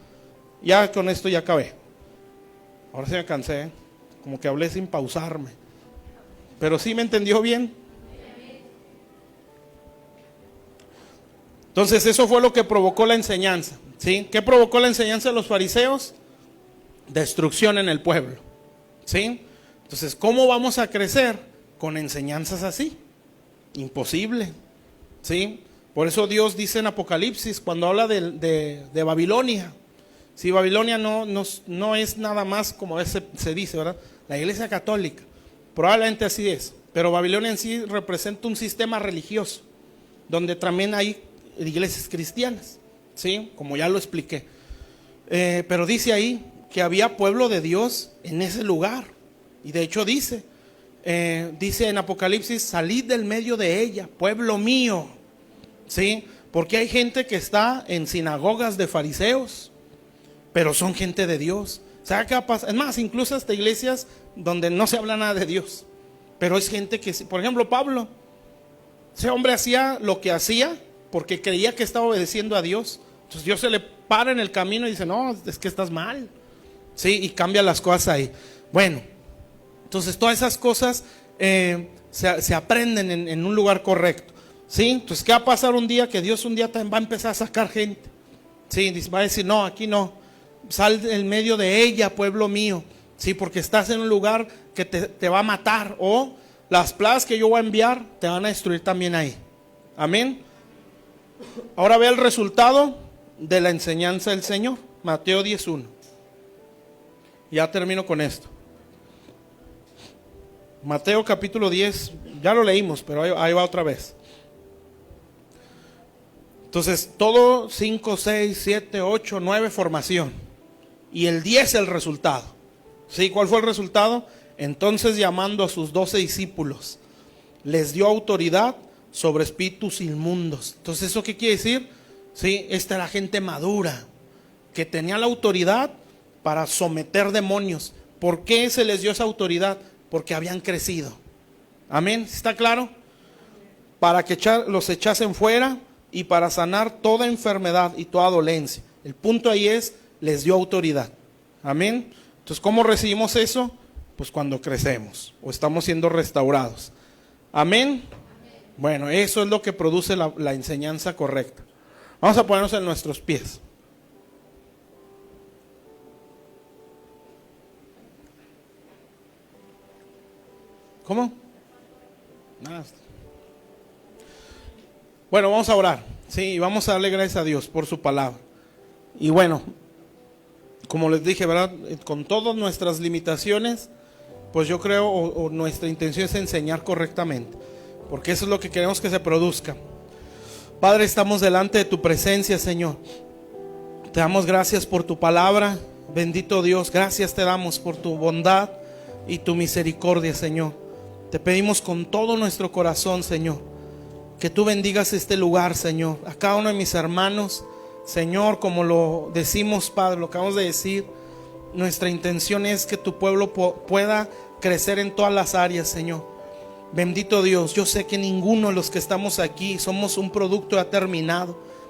Ya con esto ya acabé. Ahora sí me cansé, ¿eh? Como que hablé sin pausarme. Pero sí me entendió bien. Entonces eso fue lo que provocó la enseñanza, ¿sí? ¿Qué provocó la enseñanza de los fariseos? Destrucción en el pueblo, ¿sí? Entonces, ¿cómo vamos a crecer con enseñanzas así? Imposible, ¿sí? Por eso Dios dice en Apocalipsis, cuando habla de Babilonia, si Babilonia no es nada más como se dice, ¿verdad? La iglesia católica, probablemente así es, pero Babilonia en sí representa un sistema religioso, donde también hay iglesias cristianas, ¿sí? Como ya lo expliqué. Pero dice ahí que había pueblo de Dios en ese lugar. Y de hecho dice en Apocalipsis, salid del medio de ella, pueblo mío, ¿sí? Porque hay gente que está en sinagogas de fariseos, pero son gente de Dios. ¿Sabe qué pasa? Es más, incluso hasta iglesias donde no se habla nada de Dios, pero es gente que, por ejemplo, Pablo, ese hombre hacía lo que hacía porque creía que estaba obedeciendo a Dios. Entonces Dios se le para en el camino y dice, no, es que estás mal, ¿sí? Y cambia las cosas ahí. Bueno, entonces todas esas cosas se aprenden en un lugar correcto, ¿sí? Entonces, ¿qué va a pasar un día? Que Dios un día también va a empezar a sacar gente, ¿sí? Va a decir, no, aquí no, sal del medio de ella, pueblo mío, ¿sí? Porque estás en un lugar que te va a matar, o las plagas que yo voy a enviar te van a destruir también ahí. Amén. Ahora ve el resultado de la enseñanza del Señor. Mateo 10:1. Ya termino con esto. Mateo capítulo 10, ya lo leímos, pero ahí va otra vez. Entonces, todo 5, 6, 7, 8, 9 formación. Y el 10 el resultado. ¿Sí? ¿Cuál fue el resultado? Entonces, llamando a sus 12 discípulos, les dio autoridad sobre espíritus inmundos. Entonces, ¿eso qué quiere decir? Sí, esta era gente madura, que tenía la autoridad para someter demonios. ¿Por qué se les dio esa autoridad? Porque habían crecido. Amén, ¿está claro? Para que los echasen fuera y para sanar toda enfermedad y toda dolencia. El punto ahí es, les dio autoridad. Amén. Entonces, ¿cómo recibimos eso? Pues cuando crecemos o estamos siendo restaurados. Amén. Bueno, eso es lo que produce la enseñanza correcta. Vamos a ponernos en nuestros pies. ¿Cómo? Nada. Bueno, vamos a orar. Sí, y vamos a darle gracias a Dios por su palabra. Y bueno, como les dije, ¿verdad? Con todas nuestras limitaciones, pues yo creo, o nuestra intención es enseñar correctamente, porque eso es lo que queremos que se produzca. Padre, estamos delante de tu presencia, Señor. Te damos gracias por tu palabra. Bendito Dios, gracias te damos por tu bondad y tu misericordia, Señor. Te pedimos con todo nuestro corazón, Señor, que tú bendigas este lugar, Señor. A cada uno de mis hermanos, Señor, como lo decimos, Padre, lo acabamos de decir, nuestra intención es que tu pueblo pueda crecer en todas las áreas, Señor. Bendito Dios, yo sé que ninguno de los que estamos aquí somos un producto ya terminado.